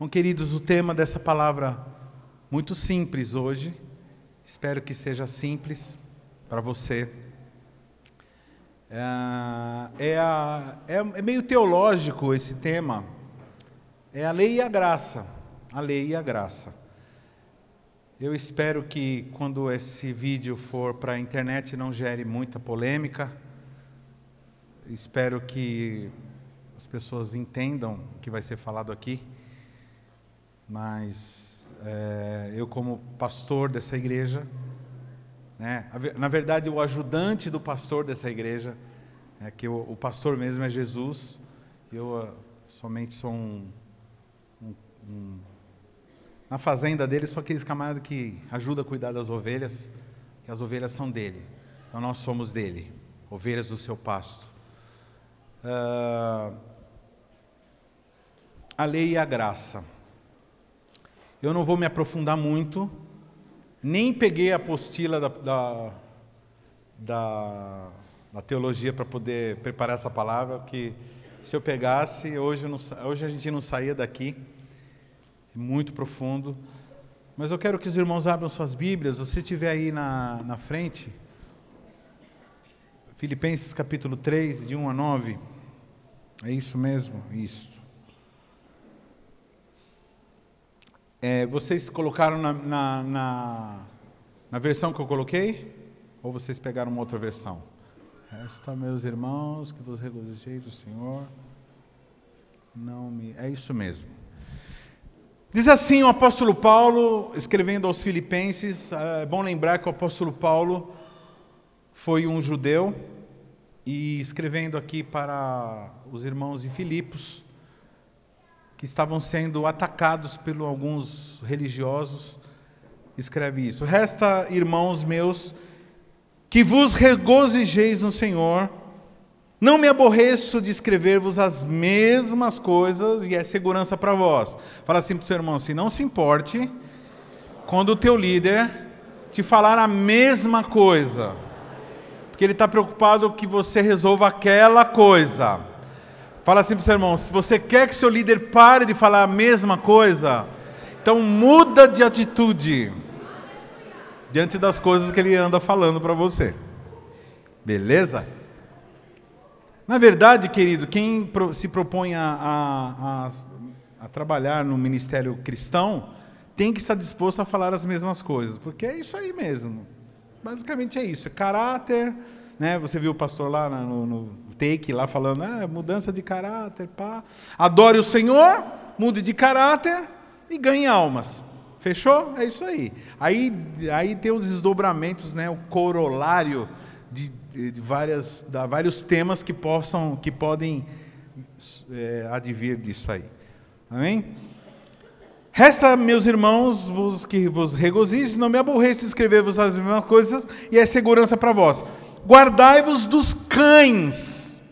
Bom, queridos, o tema dessa palavra muito simples hoje, espero que seja simples para você. É meio teológico esse tema, é a lei e a graça, a lei e a graça. Eu espero que quando esse vídeo for para a internet não gere muita polêmica, espero que as pessoas entendam o que vai ser falado aqui. Mas eu, como pastor dessa igreja, né, na verdade o ajudante do pastor dessa igreja, que o pastor mesmo é Jesus, eu somente sou na fazenda dele, sou aqueles camaradas que ajudam a cuidar das ovelhas, que as ovelhas são dele, então nós somos dele, ovelhas do seu pasto. A lei e a graça. Eu não vou me aprofundar muito, nem peguei a apostila da teologia para poder preparar essa palavra, porque se eu pegasse, hoje a gente não saía daqui, é muito profundo. Mas eu quero que os irmãos abram suas Bíblias, se estiver aí na frente, Filipenses capítulo 3, de 1 a 9, é isso mesmo? Isso. Vocês colocaram na versão que eu coloquei? Ou vocês pegaram uma outra versão? Resta, meus irmãos, que vos regozijei do Senhor. É isso mesmo. Diz assim o apóstolo Paulo, escrevendo aos Filipenses. É bom lembrar que o apóstolo Paulo foi um judeu, e escrevendo aqui para os irmãos de Filipos, que estavam sendo atacados por alguns religiosos, escreve isso: resta, irmãos meus, que vos regozijeis no Senhor. Não me aborreço de escrever-vos as mesmas coisas, e é segurança para vós. Fala assim para o seu irmão assim: não se importe quando o teu líder te falar a mesma coisa, porque ele está preocupado que você resolva aquela coisa. Fala assim para o seu irmão: se você quer que seu líder pare de falar a mesma coisa, então muda de atitude diante das coisas que ele anda falando para você. Beleza? Na verdade, querido, quem se propõe a trabalhar no ministério cristão tem que estar disposto a falar as mesmas coisas, porque é isso aí mesmo. Basicamente é isso, é caráter, né? Você viu o pastor lá no take lá falando, mudança de caráter, pá. Adore o Senhor, mude de caráter e ganhe almas. Fechou? É isso aí. Aí tem os desdobramentos, né? O corolário de vários temas que podem advir disso aí. Amém? Resta, meus irmãos, que vos regozijes, não me aborreço de escrever-vos as mesmas coisas, e é segurança para vós. Guardai-vos dos cães,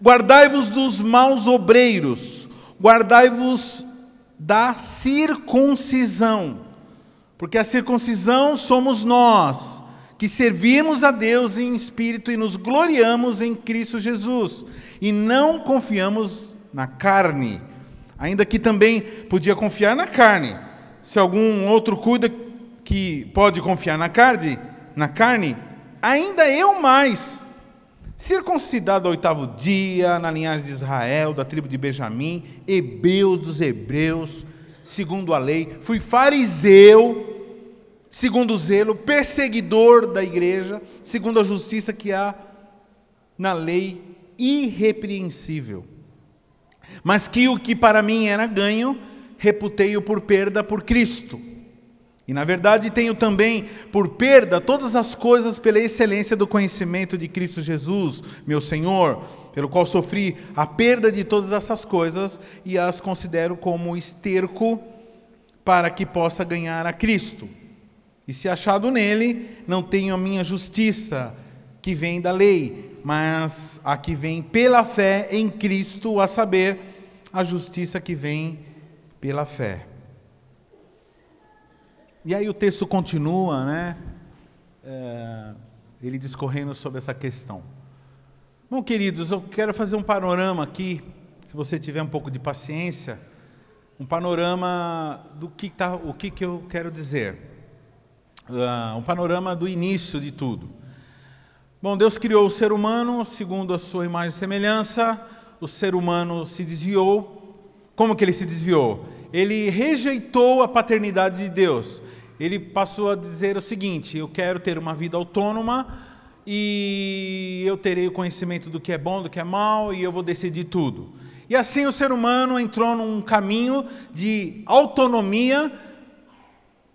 guardai-vos dos maus obreiros, guardai-vos da circuncisão, porque a circuncisão somos nós, que servimos a Deus em espírito e nos gloriamos em Cristo Jesus, e não confiamos na carne, ainda que também podia confiar na carne. Se algum outro cuida que pode confiar na carne, ainda eu mais, circuncidado ao 8º dia, na linhagem de Israel, da tribo de Benjamim, hebreu dos hebreus, segundo a lei, fui fariseu, segundo o zelo, perseguidor da igreja, segundo a justiça que há na lei, irrepreensível. Mas que o que para mim era ganho, reputei-o por perda por Cristo. E na verdade tenho também por perda todas as coisas pela excelência do conhecimento de Cristo Jesus, meu Senhor, pelo qual sofri a perda de todas essas coisas e as considero como esterco para que possa ganhar a Cristo. E se achado nele, não tenho a minha justiça que vem da lei, mas a que vem pela fé em Cristo, a saber, a justiça que vem pela fé. E aí o texto continua, né? Ele discorrendo sobre essa questão. Bom, queridos, eu quero fazer um panorama aqui, se você tiver um pouco de paciência, um panorama do que o que eu quero dizer. Um panorama do início de tudo. Bom, Deus criou o ser humano segundo a sua imagem e semelhança. O ser humano se desviou. Como que ele se desviou? Ele rejeitou a paternidade de Deus. Ele passou a dizer o seguinte: eu quero ter uma vida autônoma e eu terei o conhecimento do que é bom, do que é mal, e eu vou decidir tudo. E assim o ser humano entrou num caminho de autonomia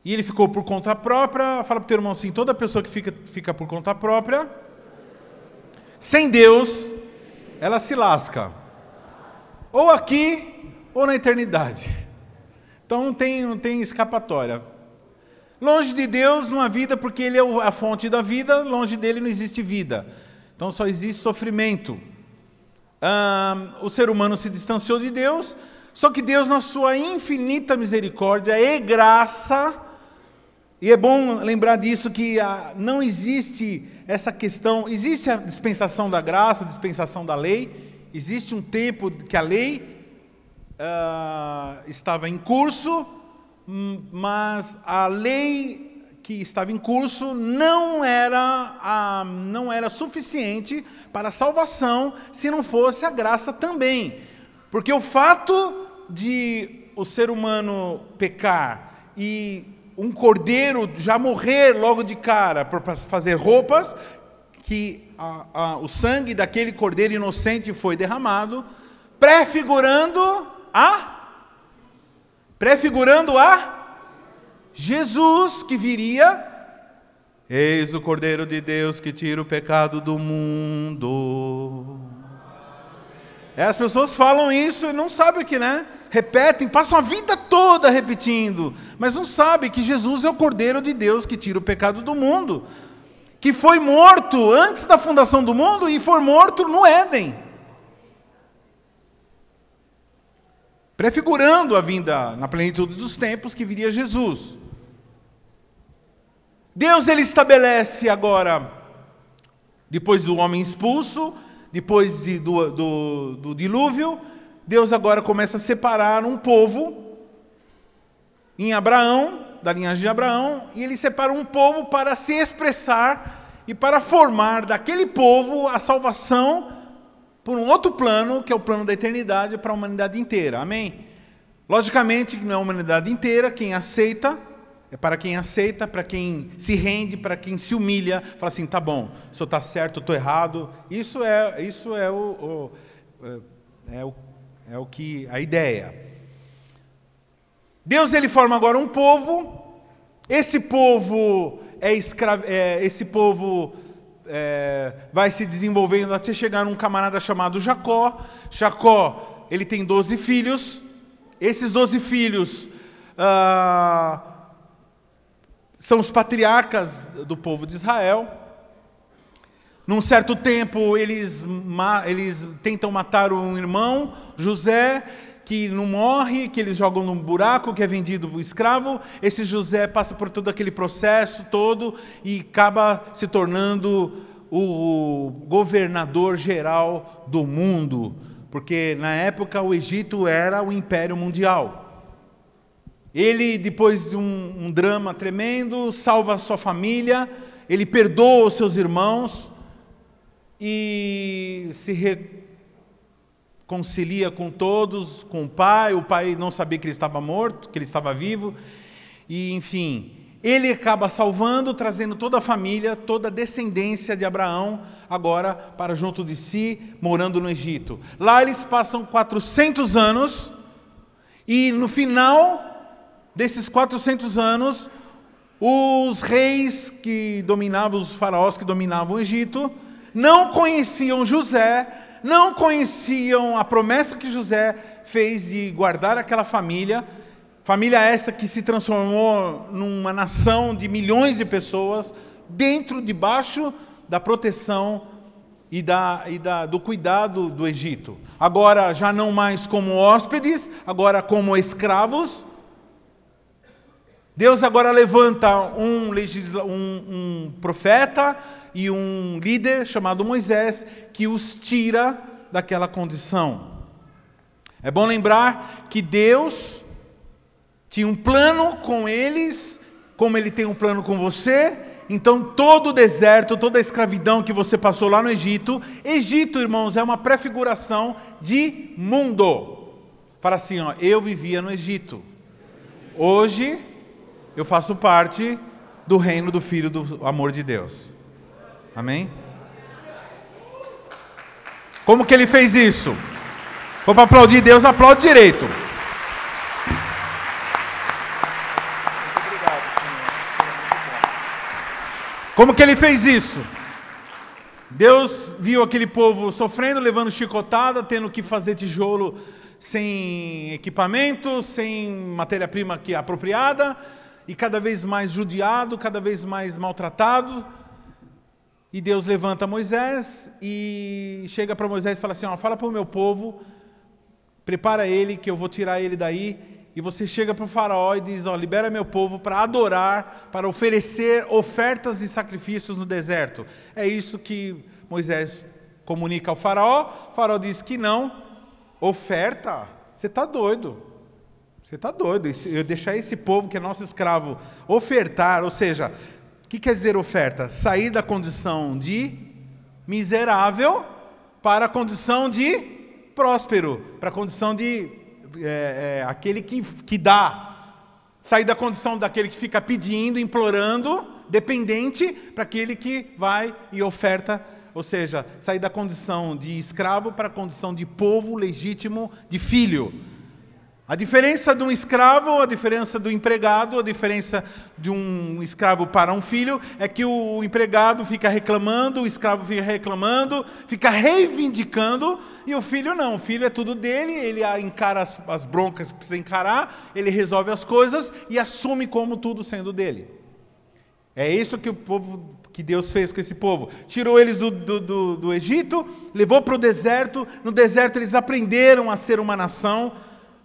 e ele ficou por conta própria. Fala para o teu irmão assim: toda pessoa que fica por conta própria, sem Deus, ela se lasca. Ou aqui, ou na eternidade. Então não tem escapatória. Longe de Deus não há vida, porque Ele é a fonte da vida. Longe dele não existe vida. Então só existe sofrimento. O ser humano se distanciou de Deus, só que Deus, na sua infinita misericórdia e graça, e é bom lembrar disso, que não existe essa questão, existe a dispensação da graça, a dispensação da lei, existe um tempo que a lei estava em curso, mas a lei que estava em curso não era suficiente para a salvação, se não fosse a graça também. Porque o fato de o ser humano pecar e um cordeiro já morrer logo de cara para fazer roupas, que o sangue daquele cordeiro inocente foi derramado, prefigurando a Jesus que viria. Eis o Cordeiro de Deus que tira o pecado do mundo. As pessoas falam isso e não sabem o que, né? Repetem, passam a vida toda repetindo, mas não sabem que Jesus é o Cordeiro de Deus que tira o pecado do mundo, que foi morto antes da fundação do mundo e foi morto no Éden, prefigurando a vinda na plenitude dos tempos que viria Jesus. Deus, ele estabelece agora, depois do homem expulso, depois do dilúvio, Deus agora começa a separar um povo em Abraão, da linhagem de Abraão, e ele separa um povo para se expressar e para formar daquele povo a salvação por um outro plano, que é o plano da eternidade para a humanidade inteira. Amém? Logicamente, não é a humanidade inteira, quem aceita, é para quem aceita, para quem se rende, para quem se humilha, fala assim: tá bom, o senhor está certo, eu estou errado. Isso é o que a ideia. Deus, ele forma agora um povo. Esse povo vai se desenvolvendo até chegar num camarada chamado Jacó. Jacó, ele tem 12 filhos. Esses 12 filhos são os patriarcas do povo de Israel. Num certo tempo, eles tentam matar um irmão, José, que não morre, que eles jogam num buraco, que é vendido para o escravo. Esse José passa por todo aquele processo todo e acaba se tornando o governador geral do mundo, porque na época o Egito era o império mundial. Ele, depois de um drama tremendo, salva a sua família, ele perdoa os seus irmãos e se reconcilia com todos, com o pai não sabia que ele estava morto, que ele estava vivo, e enfim, ele acaba salvando, trazendo toda a família, toda a descendência de Abraão, agora para junto de si, morando no Egito. Lá eles passam 400 anos, e no final desses 400 anos, os reis que dominavam, os faraós que dominavam o Egito, não conheciam José, não conheciam a promessa que José fez de guardar aquela família essa que se transformou numa nação de milhões de pessoas, debaixo da proteção e do cuidado do Egito. Agora já não mais como hóspedes, agora como escravos. Deus agora levanta um profeta e um líder chamado Moisés, que os tira daquela condição. É bom lembrar que Deus, tinha um plano com eles, como Ele tem um plano com você. Então todo o deserto, toda a escravidão que você passou lá no Egito, Egito, irmãos, é uma prefiguração de mundo. Fala assim, ó, eu vivia no Egito. Hoje eu faço parte do reino do Filho do amor de Deus. Amém? Como que Ele fez isso? Vou para aplaudir Deus, aplaude direito. Como que Ele fez isso? Deus viu aquele povo sofrendo, levando chicotada, tendo que fazer tijolo sem equipamento, sem matéria-prima apropriada, e cada vez mais judiado, cada vez mais maltratado. E Deus levanta Moisés e chega para Moisés e fala assim, ó, fala para o meu povo, prepara ele que eu vou tirar ele daí. E você chega para o faraó e diz, ó, libera meu povo para adorar, para oferecer ofertas e sacrifícios no deserto. É isso que Moisés comunica ao faraó. O faraó diz que não. Oferta? Você está doido. Você está doido. Eu deixar esse povo que é nosso escravo ofertar, ou seja, o que quer dizer oferta? Sair da condição de miserável para a condição de próspero, para a condição de aquele que dá, sair da condição daquele que fica pedindo, implorando, dependente, para aquele que vai e oferta, ou seja, sair da condição de escravo para a condição de povo legítimo, de filho. A diferença de um escravo, a diferença do empregado, a diferença de um escravo para um filho, é que o empregado fica reclamando, o escravo fica reclamando, fica reivindicando, e o filho não. O filho é tudo dele, ele encara as broncas que precisa encarar, ele resolve as coisas e assume como tudo sendo dele. É isso que Deus fez com esse povo. Tirou eles do Egito, levou para o deserto. No deserto eles aprenderam a ser uma nação,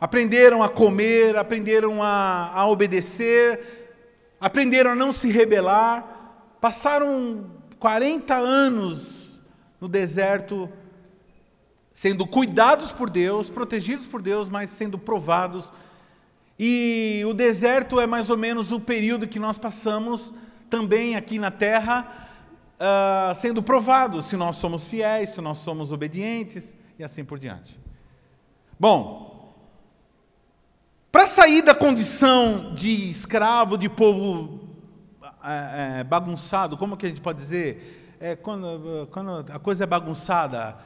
aprenderam a comer, aprenderam a obedecer, aprenderam a não se rebelar. Passaram 40 anos no deserto, sendo cuidados por Deus, protegidos por Deus, mas sendo provados. E o deserto é mais ou menos o período que nós passamos também aqui na terra, sendo provados, se nós somos fiéis, se nós somos obedientes, e assim por diante. Bom, para sair da condição de escravo, de povo bagunçado, como que a gente pode dizer? Quando a coisa é bagunçada,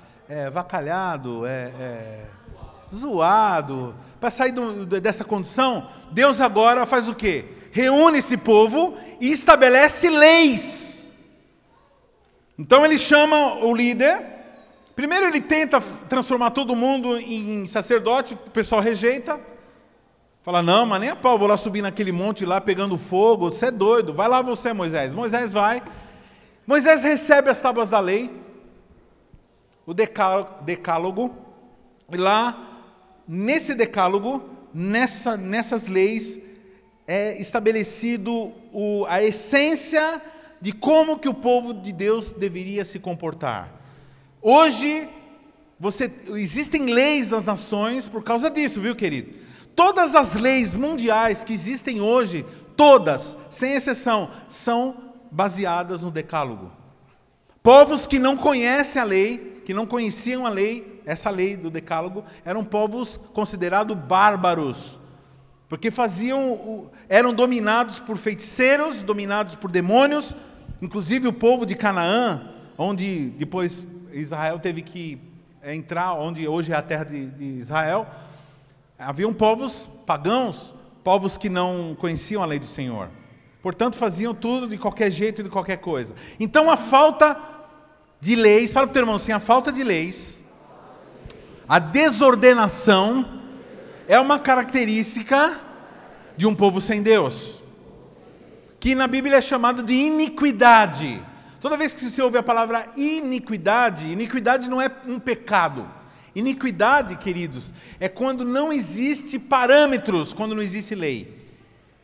vacalhado, zoado. Para sair dessa condição, Deus agora faz o quê? Reúne esse povo e estabelece leis. Então ele chama o líder. Primeiro ele tenta transformar todo mundo em sacerdote, o pessoal rejeita. Fala, não, mas nem a pau, vou lá subir naquele monte lá pegando fogo, você é doido, vai lá você, Moisés. Moisés vai. Moisés recebe as tábuas da lei, o decálogo, e lá, nesse decálogo, nessas leis, é estabelecido a essência de como que o povo de Deus deveria se comportar. Hoje, existem leis nas nações por causa disso, viu, querido? Todas as leis mundiais que existem hoje, todas, sem exceção, são baseadas no decálogo. Povos que não conhecem a lei, que não conheciam a lei, essa lei do decálogo, eram povos considerados bárbaros, porque eram dominados por feiticeiros, dominados por demônios. Inclusive o povo de Canaã, onde depois Israel teve que entrar, onde hoje é a terra de Israel, haviam povos pagãos, povos que não conheciam a lei do Senhor. Portanto, faziam tudo de qualquer jeito e de qualquer coisa. Então, a falta de leis, fala para o teu irmão assim, a falta de leis, a desordenação, é uma característica de um povo sem Deus, que na Bíblia é chamado de iniquidade. Toda vez que você ouve a palavra iniquidade, iniquidade não é um pecado. Iniquidade, queridos, é quando não existe parâmetros, quando não existe lei.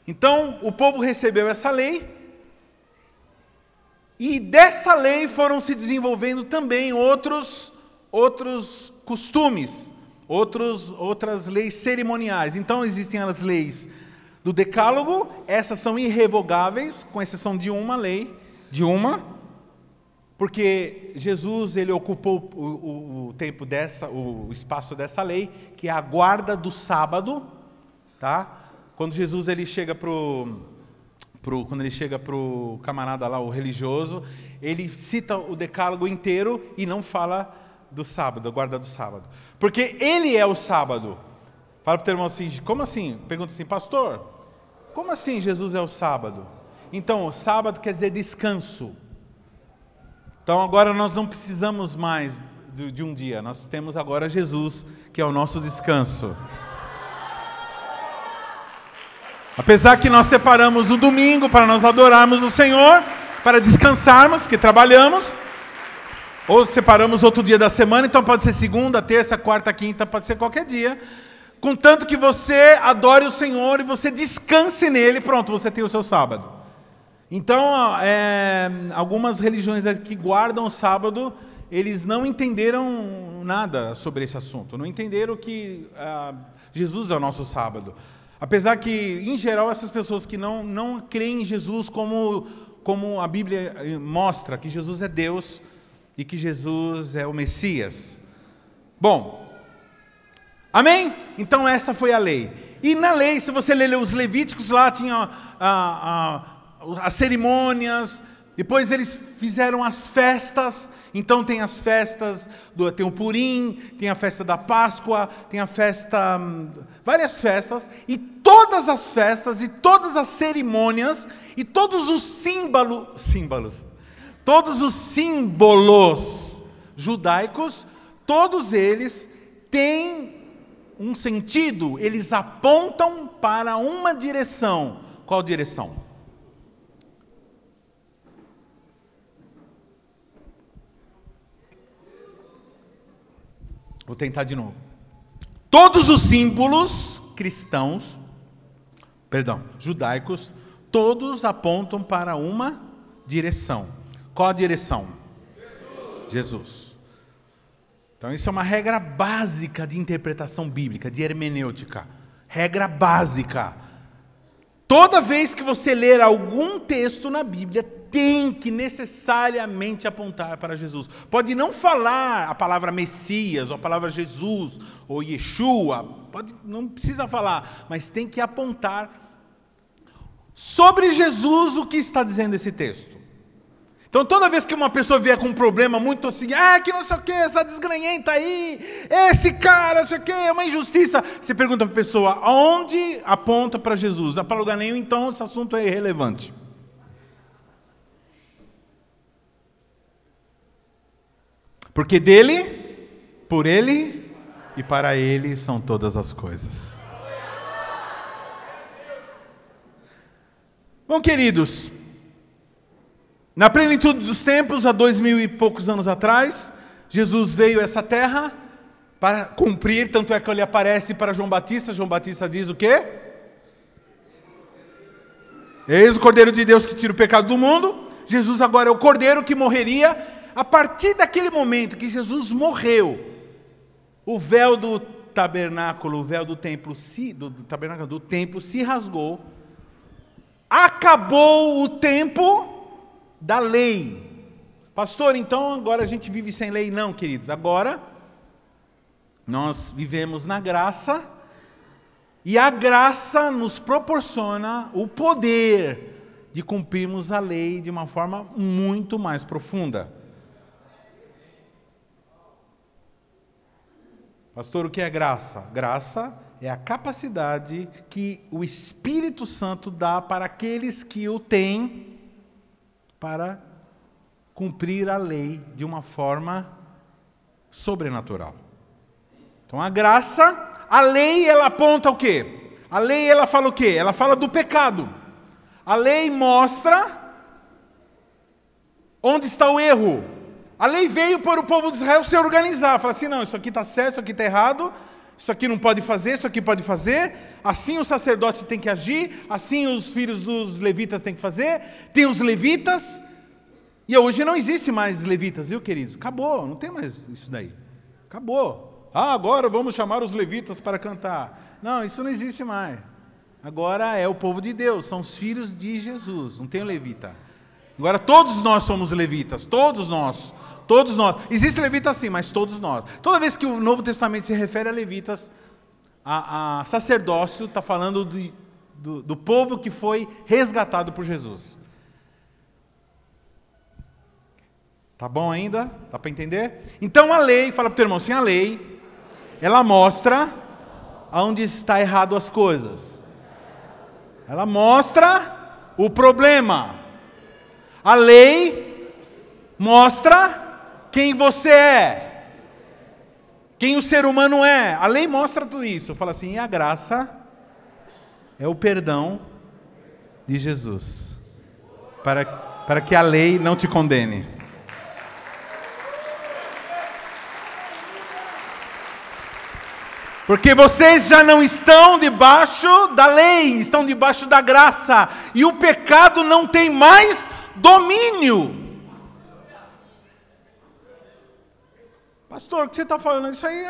Então, o povo recebeu essa lei, e dessa lei foram se desenvolvendo também outros costumes, outras leis cerimoniais. Então, existem as leis do decálogo, essas são irrevogáveis, com exceção de uma lei, porque Jesus ele ocupou o tempo o espaço dessa lei, que é a guarda do sábado, tá? Quando Jesus ele chega quando ele chega pro camarada lá, o religioso, ele cita o decálogo inteiro e não fala do sábado, a guarda do sábado, porque ele é o sábado. Fala para o teu irmão assim, como assim? Pergunta assim, pastor, como assim Jesus é o sábado? Então, o sábado quer dizer descanso. Então agora nós não precisamos mais de um dia, nós temos agora Jesus, que é o nosso descanso. Apesar que nós separamos o domingo para nós adorarmos o Senhor, para descansarmos, porque trabalhamos, ou separamos outro dia da semana, então pode ser segunda, terça, quarta, quinta, pode ser qualquer dia, contanto que você adore o Senhor e você descanse nele, pronto, você tem o seu sábado. Então, algumas religiões que guardam o sábado, eles não entenderam nada sobre esse assunto, não entenderam que Jesus é o nosso sábado. Apesar que, em geral, essas pessoas que não creem em Jesus como a Bíblia mostra, que Jesus é Deus e que Jesus é o Messias. Bom, amém? Então essa foi a lei. E na lei, se você ler os Levíticos, lá tinha as cerimônias, depois eles fizeram as festas, então tem as festas, tem o Purim, tem a festa da Páscoa, tem a festa, várias festas, e todas as festas, e todas as cerimônias, e todos os todos os símbolos judaicos, todos eles têm um sentido, eles apontam para uma direção. Qual direção? Vou tentar de novo. Todos os símbolos judaicos, todos apontam para uma direção. Qual a direção? Jesus. Então isso é uma regra básica de interpretação bíblica, de hermenêutica. Regra básica. Toda vez que você ler algum texto na Bíblia, tem que necessariamente apontar para Jesus. Pode não falar a palavra Messias, ou a palavra Jesus, ou Yeshua, não precisa falar, mas tem que apontar sobre Jesus o que está dizendo esse texto. Então toda vez que uma pessoa vier com um problema muito assim, que não sei o que, essa desgranhenta aí, esse cara, não sei o que, é uma injustiça, você pergunta para a pessoa, aonde aponta para Jesus? Não é para lugar nenhum, então esse assunto é irrelevante. Porque dele, por ele e para ele são todas as coisas. Bom, queridos, na plenitude dos tempos, há 2000 e poucos anos atrás, Jesus veio a essa terra para cumprir, tanto é que ele aparece para João Batista. João Batista diz o quê? Eis o Cordeiro de Deus que tira o pecado do mundo. Jesus agora é o Cordeiro que morreria. A partir daquele momento que Jesus morreu, o véu do tabernáculo, o véu do templo se rasgou, acabou o tempo da lei. Pastor, então agora a gente vive sem lei? Não, queridos, agora nós vivemos na graça, e a graça nos proporciona o poder de cumprirmos a lei de uma forma muito mais profunda. Pastor, o que é graça? Graça é a capacidade que o Espírito Santo dá para aqueles que o têm para cumprir a lei de uma forma sobrenatural. Então a graça, a lei ela aponta o quê? A lei ela fala o quê? Ela fala do pecado. A lei mostra onde está o erro. A lei veio para o povo de Israel se organizar, falar assim, não, isso aqui está certo, isso aqui está errado, isso aqui não pode fazer, isso aqui pode fazer, assim o sacerdote tem que agir, assim os filhos dos levitas têm que fazer, tem os levitas, e hoje não existe mais levitas, viu, queridos? Acabou, não tem mais isso daí, acabou. Agora vamos chamar os levitas para cantar. Não, isso não existe mais. Agora é o povo de Deus, são os filhos de Jesus, não tem o levita. Agora todos nós somos levitas, todos nós. Todos nós. Existe levita sim, mas todos nós. Toda vez que o Novo Testamento se refere a levitas, a sacerdócio está falando do povo que foi resgatado por Jesus. Tá bom ainda? Dá para entender? Então a lei, fala para o teu irmão assim, a lei, ela mostra aonde está errado as coisas. Ela mostra o problema. A lei mostra quem você é, quem o ser humano é. A lei mostra tudo isso. Fala assim, e a graça é o perdão de Jesus, para que a lei não te condene. Porque vocês já não estão debaixo da lei, estão debaixo da graça, e o pecado não tem mais domínio. Pastor, o que você está falando? Isso aí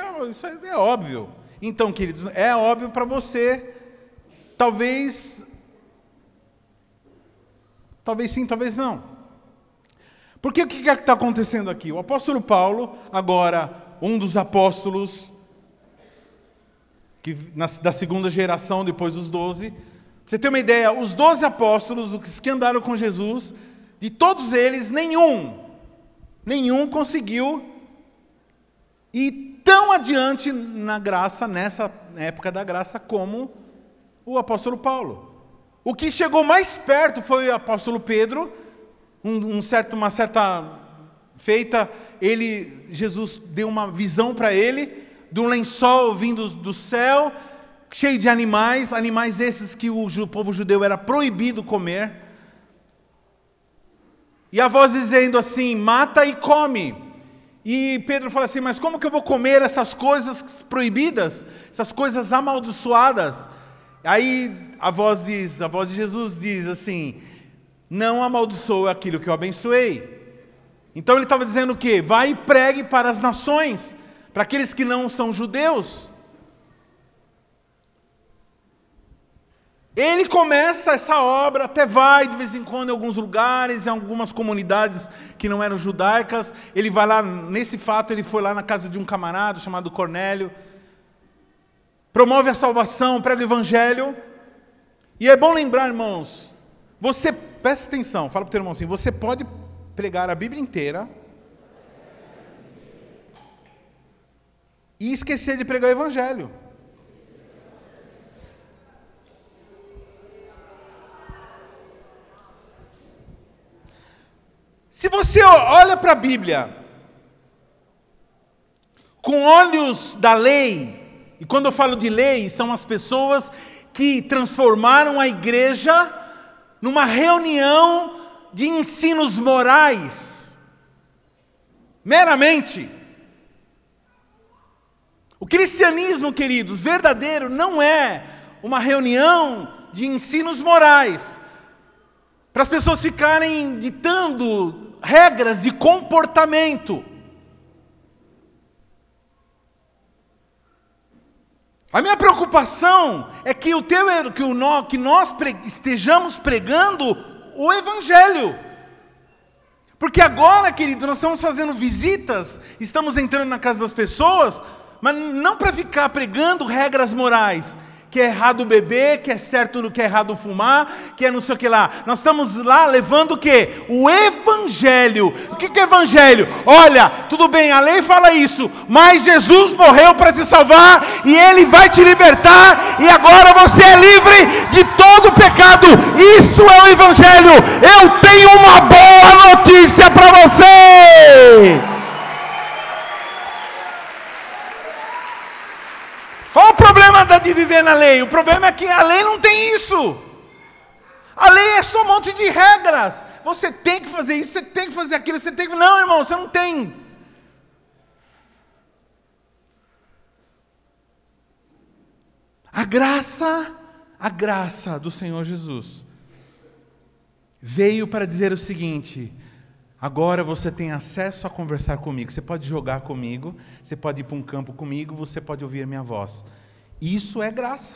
é óbvio. Então, queridos, é óbvio para você. Talvez sim, talvez não. Porque o que está acontecendo aqui? O apóstolo Paulo, agora um dos apóstolos da segunda geração, depois dos 12. Pra você ter uma ideia, os 12 apóstolos, os que andaram com Jesus, de todos eles, nenhum conseguiu ir tão adiante na graça, nessa época da graça, como o apóstolo Paulo. O que chegou mais perto foi o apóstolo Pedro. Uma certa feita, Jesus deu uma visão para ele, de um lençol vindo do céu, cheio de animais esses que o povo judeu era proibido comer. E a voz dizendo assim, mata e come. E Pedro fala assim, mas como que eu vou comer essas coisas proibidas? Essas coisas amaldiçoadas? Aí a voz de Jesus diz assim, não amaldiçoe aquilo que eu abençoei. Então ele estava dizendo o quê? Vai e pregue para as nações, para aqueles que não são judeus. Ele começa essa obra, até vai de vez em quando em alguns lugares, em algumas comunidades que não eram judaicas. Ele vai lá, nesse fato, ele foi lá na casa de um camarada chamado Cornélio, promove a salvação, prega o evangelho. E é bom lembrar, irmãos, você, presta atenção, fala para o teu irmão assim, você pode pregar a Bíblia inteira e esquecer de pregar o evangelho. Se você olha para a Bíblia com olhos da lei, e quando eu falo de lei, são as pessoas que transformaram a igreja numa reunião de ensinos morais, meramente. O cristianismo, queridos, verdadeiro, não é uma reunião de ensinos morais, para as pessoas ficarem ditando regras de comportamento. A minha preocupação é que nós estejamos pregando o evangelho. Porque agora, querido, nós estamos fazendo visitas, estamos entrando na casa das pessoas, mas não para ficar pregando regras morais, que é errado beber, que é certo, que é errado fumar, que é não sei o que lá. Nós estamos lá levando o quê? O evangelho. O que é evangelho? Olha, tudo bem, a lei fala isso, mas Jesus morreu para te salvar, e Ele vai te libertar, e agora você é livre de todo pecado. Isso é o evangelho. Eu tenho uma boa notícia para você. Qual o problema de viver na lei? O problema é que a lei não tem isso. A lei é só um monte de regras. Você tem que fazer isso, você tem que fazer aquilo, você tem que... Não, irmão, você não tem. A graça do Senhor Jesus veio para dizer o seguinte: agora você tem acesso a conversar comigo, você pode jogar comigo, você pode ir para um campo comigo, você pode ouvir a minha voz. Isso é graça.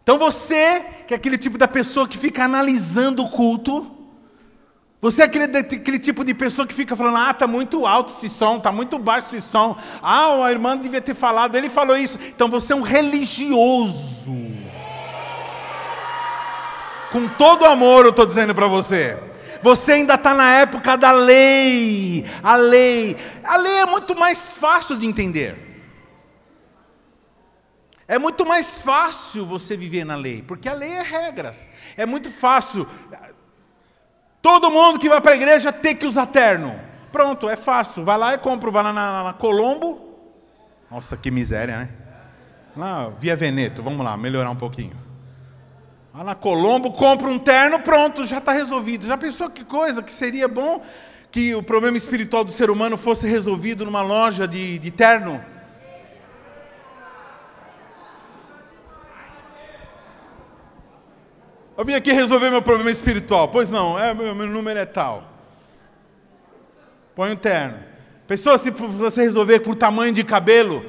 Então você, que é aquele tipo da pessoa que fica analisando o culto, você é aquele tipo de pessoa que fica falando, está muito alto esse som, está muito baixo esse som. A irmã devia ter falado, ele falou isso. Então você é um religioso. Com todo amor eu estou dizendo para você. Você ainda está na época da lei. A lei é muito mais fácil de entender. É muito mais fácil você viver na lei, porque a lei é regras. É muito fácil. Todo mundo que vai para a igreja tem que usar terno. Pronto, é fácil. Vai lá e compra, vai lá na Colombo. Nossa, que miséria, né? Lá, Via Veneto, vamos lá, melhorar um pouquinho. Vai na Colombo, compra um terno, pronto, já está resolvido. Já pensou que coisa, que seria bom que o problema espiritual do ser humano fosse resolvido numa loja de terno? Eu vim aqui resolver meu problema espiritual. Pois não, meu número é tal. Põe um terno. Pensou se você resolver por tamanho de cabelo?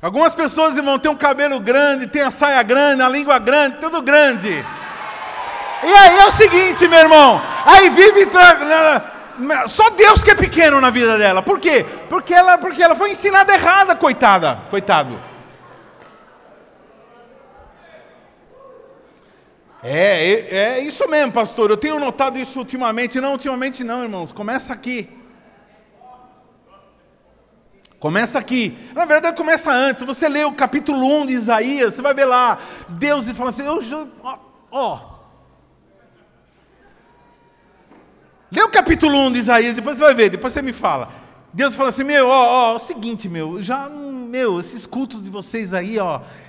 Algumas pessoas vão ter um cabelo grande, tem a saia grande, a língua grande, tudo grande. E aí é o seguinte, meu irmão. Aí vive... Só Deus que é pequeno na vida dela. Por quê? Porque ela foi ensinada errada, coitado. É isso mesmo, pastor. Eu tenho notado isso ultimamente. Não, ultimamente não, irmãos. Começa aqui. Começa aqui. Na verdade, começa antes. Se você lê o capítulo 1 de Isaías, você vai ver lá. Deus fala assim, Lê o capítulo 1 de Isaías, depois você vai ver, depois você me fala. Deus fala assim, é o seguinte, esses cultos de vocês aí,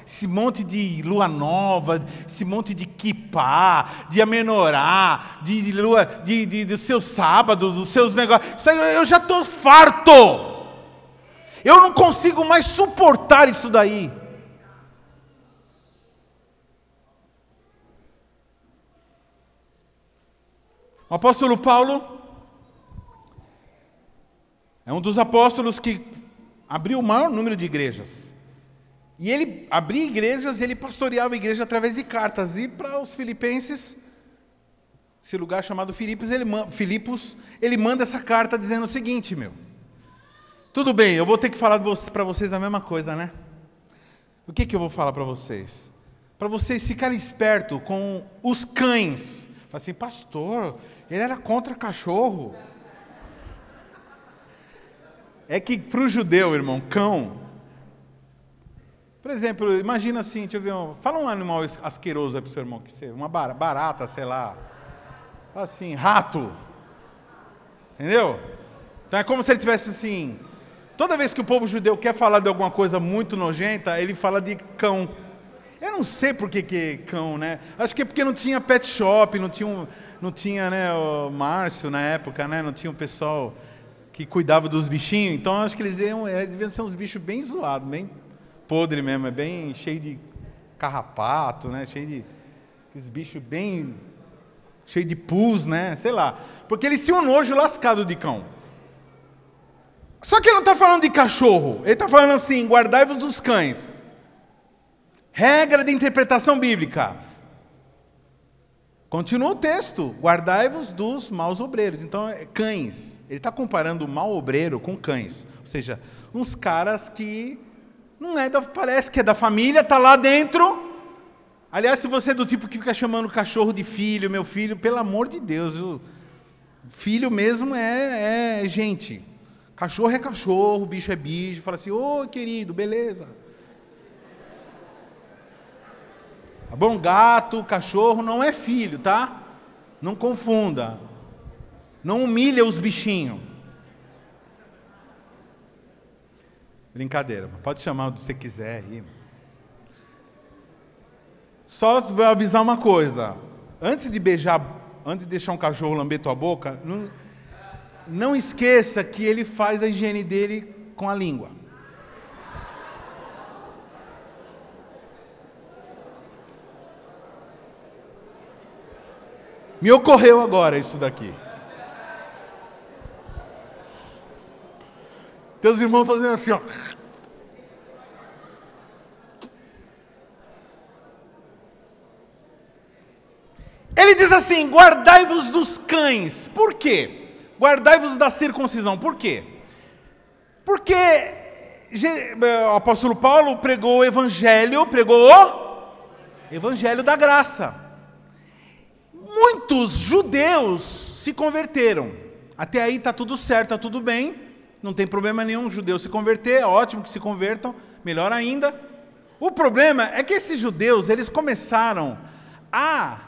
esse monte de lua nova, esse monte de quipá, de amenorá, de lua, dos seus sábados, dos seus negócios, isso aí eu já estou farto. Eu não consigo mais suportar isso daí. O apóstolo Paulo é um dos apóstolos que abriu o maior número de igrejas. E ele abria igrejas, ele pastoreava a igreja através de cartas. E para os filipenses, esse lugar chamado Filipos, ele manda essa carta dizendo o seguinte, tudo bem, eu vou ter que falar para vocês a mesma coisa, né? O que eu vou falar para vocês? Para vocês ficarem espertos com os cães. Fala assim, pastor, ele era contra cachorro. É que para o judeu, irmão, cão... Por exemplo, imagina assim, deixa eu ver, fala um animal asqueroso aí para o seu irmão, uma barata, sei lá. Assim, rato. Entendeu? Então é como se ele tivesse assim... Toda vez que o povo judeu quer falar de alguma coisa muito nojenta, ele fala de cão. Eu não sei por que cão, né? Acho que é porque não tinha pet shop, não tinha né, o Márcio na época, né? Não tinha o pessoal que cuidava dos bichinhos. Então acho que eles deviam ser uns bichos bem zoados, bem podre mesmo, é bem cheio de carrapato, né? Cheio de esses bichos bem cheio de pus, né? Sei lá. Porque eles tinham um nojo lascado de cão. Só que ele não está falando de cachorro. Ele está falando assim, guardai-vos dos cães. Regra de interpretação bíblica. Continua o texto. Guardai-vos dos maus obreiros. Então, cães. Ele está comparando o mau obreiro com cães. Ou seja, uns caras que não parece que é da família, está lá dentro. Aliás, se você é do tipo que fica chamando o cachorro de filho, meu filho, pelo amor de Deus, viu? Filho mesmo é gente. Cachorro é cachorro, bicho é bicho. Fala assim, ô querido, beleza. Tá bom? Gato, cachorro não é filho, tá? Não confunda. Não humilha os bichinhos. Brincadeira, pode chamar o que você quiser aí. Só vou avisar uma coisa. Antes de deixar um cachorro lamber tua boca, não esqueça que ele faz a higiene dele com a língua. Me ocorreu agora isso daqui. Teus irmãos fazendo assim, ó. assim, guardai-vos dos cães. Por quê? Guardai-vos da circuncisão. Por quê? Porque o apóstolo Paulo pregou o evangelho da graça. Muitos judeus se converteram. Até aí está tudo certo, está tudo bem. Não tem problema nenhum judeu se converter, é ótimo que se convertam, melhor ainda. O problema é que esses judeus, eles começaram a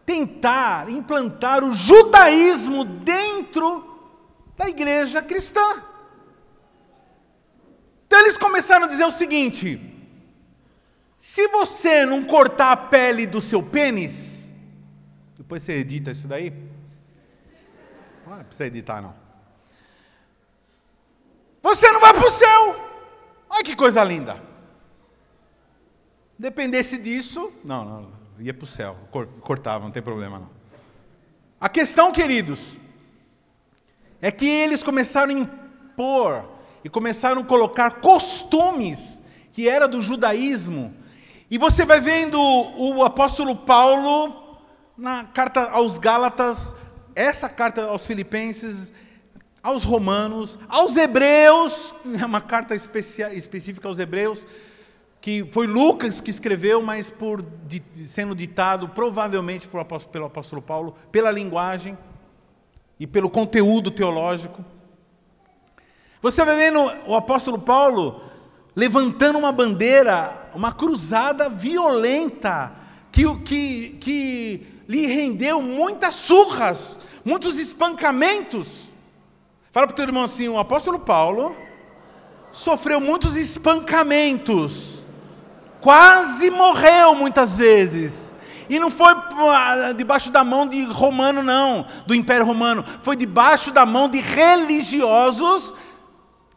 tentar implantar o judaísmo dentro da igreja cristã. Então eles começaram a dizer o seguinte: se você não cortar a pele do seu pênis, depois você edita isso daí? Não precisa editar não. Você não vai para o céu. Olha que coisa linda. Dependesse disso, não, ia para o céu, cortava, não tem problema não. A questão, queridos, é que eles começaram a impor e começaram a colocar costumes que era do judaísmo. E você vai vendo o apóstolo Paulo na carta aos Gálatas, essa carta aos Filipenses, aos Romanos, aos Hebreus, é uma carta específica aos Hebreus, que foi Lucas que escreveu, mas sendo ditado provavelmente pelo apóstolo Paulo, pela linguagem e pelo conteúdo teológico. Você vai vendo o apóstolo Paulo levantando uma bandeira, uma cruzada violenta, que lhe rendeu muitas surras, muitos espancamentos. Fala para o teu irmão assim: o apóstolo Paulo sofreu muitos espancamentos, quase morreu muitas vezes. E não foi debaixo da mão de romano não, do Império Romano, foi debaixo da mão de religiosos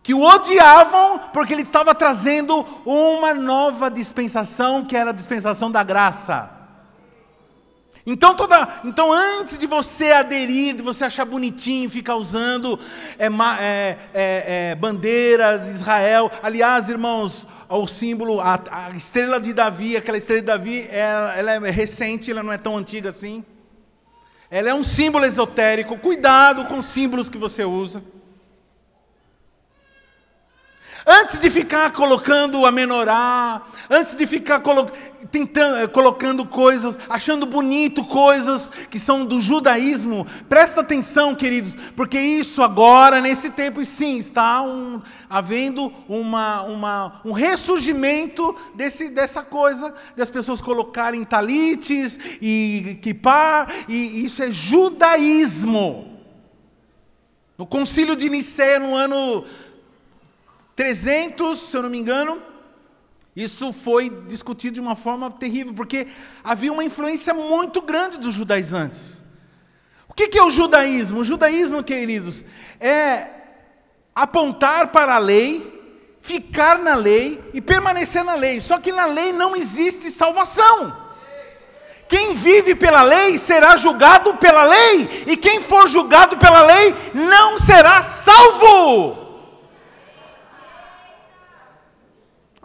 que o odiavam, porque ele estava trazendo uma nova dispensação, que era a dispensação da graça. Então antes de você aderir, de você achar bonitinho, ficar usando bandeira de Israel, aliás, irmãos, o símbolo, a estrela de Davi, aquela estrela de Davi, ela é recente, ela não é tão antiga assim. Ela é um símbolo esotérico, cuidado com os símbolos que você usa. Antes de ficar colocando a menorá, antes de ficar colocando coisas, achando bonito coisas que são do judaísmo, presta atenção, queridos, porque isso agora, nesse tempo, sim, está havendo um ressurgimento dessa coisa, das pessoas colocarem talites e kippá, e isso é judaísmo. No concílio de Nicéia, no ano 300, se eu não me engano, isso foi discutido de uma forma terrível, porque havia uma influência muito grande dos judaizantes. O que é o judaísmo? O judaísmo, queridos, é apontar para a lei, ficar na lei e permanecer na lei. Só que na lei não existe salvação. Quem vive pela lei será julgado pela lei, e quem for julgado pela lei não será salvo.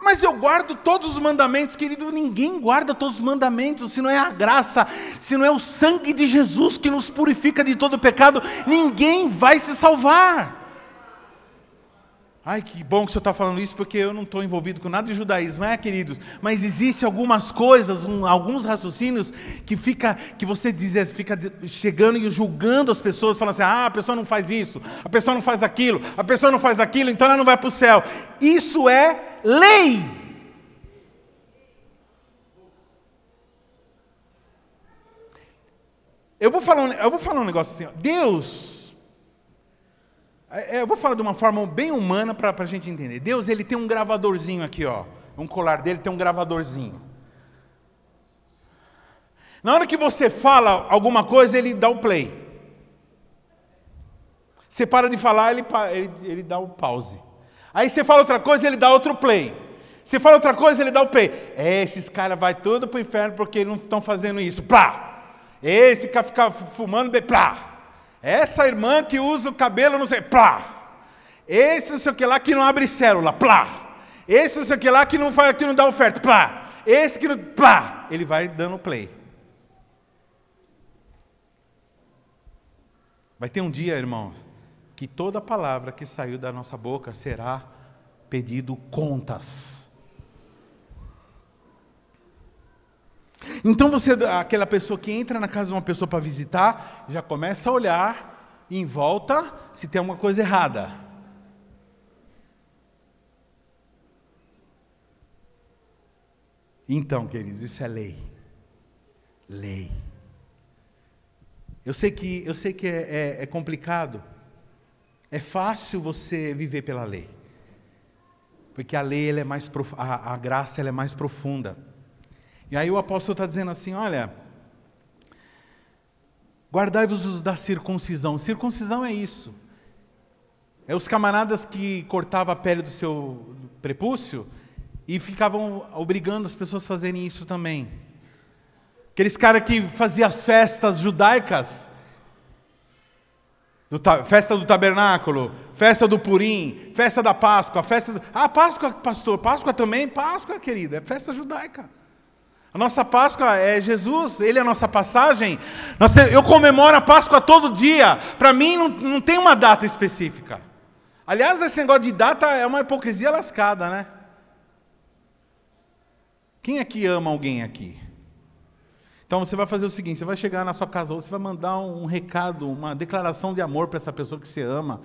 Mas eu guardo todos os mandamentos, querido. Ninguém guarda todos os mandamentos, se não é a graça, se não é o sangue de Jesus que nos purifica de todo pecado, ninguém vai se salvar. Ai, que bom que o senhor está falando isso, porque eu não estou envolvido com nada de judaísmo, queridos? Mas existem algumas coisas, alguns raciocínios, que você fica chegando e julgando as pessoas, falando assim: a pessoa não faz isso, a pessoa não faz aquilo, a pessoa não faz aquilo, então ela não vai para o céu. Isso é lei. Eu vou falar um negócio assim, ó. Deus, eu vou falar de uma forma bem humana para a gente entender. Deus, ele tem um gravadorzinho aqui, ó. Um colar dele tem um gravadorzinho. Na hora que você fala alguma coisa, ele dá o play. Você para de falar, ele dá o pause. Aí você fala outra coisa, ele dá outro play. Você fala outra coisa, ele dá o play. Esses caras vão tudo para o inferno porque não estão fazendo isso. Plá! Esse cara fica fumando, plá! Essa irmã que usa o cabelo, não sei, plá! Esse não sei o que lá que não abre célula, plá! Esse não sei o que lá que não dá oferta, plá! Esse que não, plá! Ele vai dando play. Vai ter um dia, irmãos, que toda palavra que saiu da nossa boca será pedido contas. Então você, aquela pessoa que entra na casa de uma pessoa para visitar, já começa a olhar em volta se tem alguma coisa errada. Então, queridos, isso é lei. Lei. Eu sei que é complicado. É fácil você viver pela lei. Porque a lei, ela é mais a graça, ela é mais profunda. E aí o apóstolo está dizendo assim, olha, guardai-vos da circuncisão. Circuncisão é isso. É os camaradas que cortavam a pele do seu prepúcio e ficavam obrigando as pessoas a fazerem isso também. Aqueles caras que faziam as festas judaicas, festa do tabernáculo, festa do Purim, festa da Páscoa, Páscoa, pastor, Páscoa também, Páscoa, querido, é festa judaica. A nossa Páscoa é Jesus, Ele é a nossa passagem. Eu comemoro a Páscoa todo dia. Para mim não tem uma data específica. Aliás, esse negócio de data é uma hipocrisia lascada, né? Quem aqui ama alguém aqui? Então você vai fazer o seguinte, você vai chegar na sua casa, você vai mandar recado, uma declaração de amor para essa pessoa que você ama,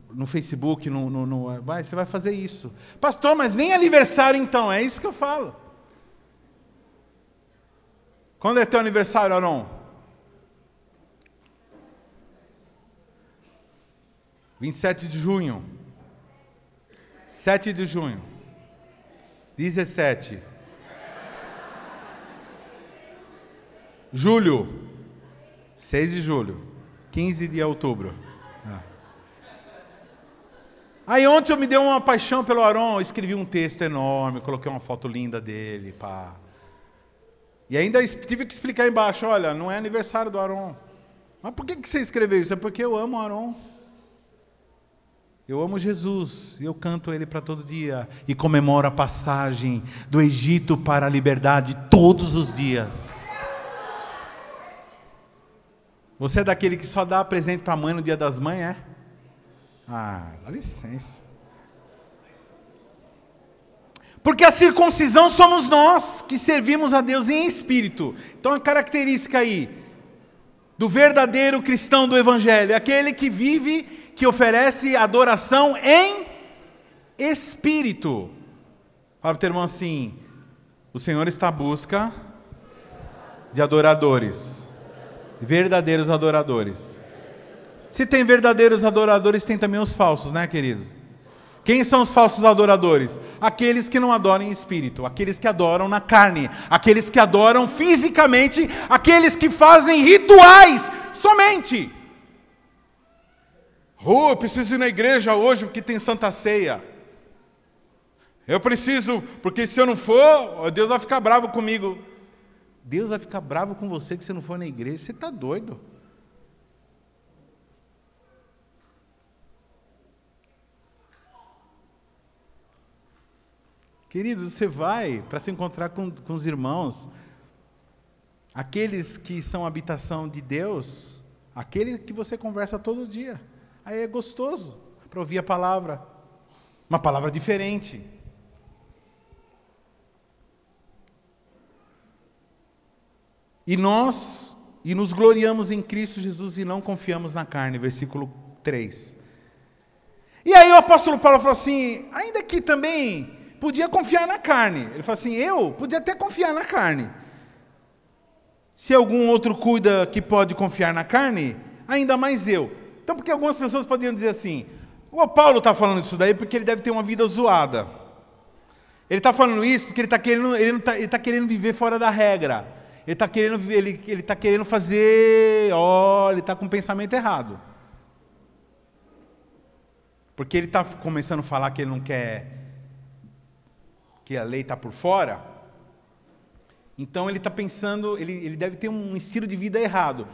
no Facebook, você vai fazer isso. Pastor, mas nem aniversário então, é isso que eu falo. Quando é teu aniversário, Aron? 27 de junho. 7 de junho. 17. Julho. 6 de julho. 15 de outubro. Aí ontem eu me dei uma paixão pelo Aron, eu escrevi um texto enorme, coloquei uma foto linda dele, pá. E ainda tive que explicar embaixo, olha, não é aniversário do Aron. Mas por que você escreveu isso? É porque eu amo o Aron. Eu amo Jesus, e eu canto Ele para todo dia. E comemoro a passagem do Egito para a liberdade todos os dias. Você é daquele que só dá presente para a mãe no dia das mães, é? Ah, dá licença. Porque a circuncisão somos nós, que servimos a Deus em espírito. Então a característica aí, do verdadeiro cristão do Evangelho, é aquele que vive, que oferece adoração em espírito. Fala para o teu irmão assim, o Senhor está à busca de adoradores, verdadeiros adoradores. Se tem verdadeiros adoradores, tem também os falsos, né, querido? Quem são os falsos adoradores? Aqueles que não adoram em espírito, aqueles que adoram na carne, aqueles que adoram fisicamente, aqueles que fazem rituais somente. Eu preciso ir na igreja hoje porque tem Santa Ceia. Eu preciso, porque se eu não for, Deus vai ficar bravo comigo. Deus vai ficar bravo com você que você não for na igreja, você está doido. Queridos, você vai para se encontrar com os irmãos, aqueles que são habitação de Deus, aquele que você conversa todo dia. Aí é gostoso para ouvir a palavra, uma palavra diferente. E nos gloriamos em Cristo Jesus e não confiamos na carne, versículo 3. E aí o apóstolo Paulo falou assim, ainda que também podia confiar na carne. Ele falou assim, eu podia até confiar na carne. Se algum outro cuida que pode confiar na carne, ainda mais eu. Então, porque algumas pessoas poderiam dizer assim, o Paulo está falando isso daí porque ele deve ter uma vida zoada. Ele está falando isso porque ele está querendo viver fora da regra. Ele está querendo fazer, ele está com um pensamento errado. Porque ele está começando a falar que ele não quer, que a lei está por fora. Então ele está pensando, ele deve ter um estilo de vida errado.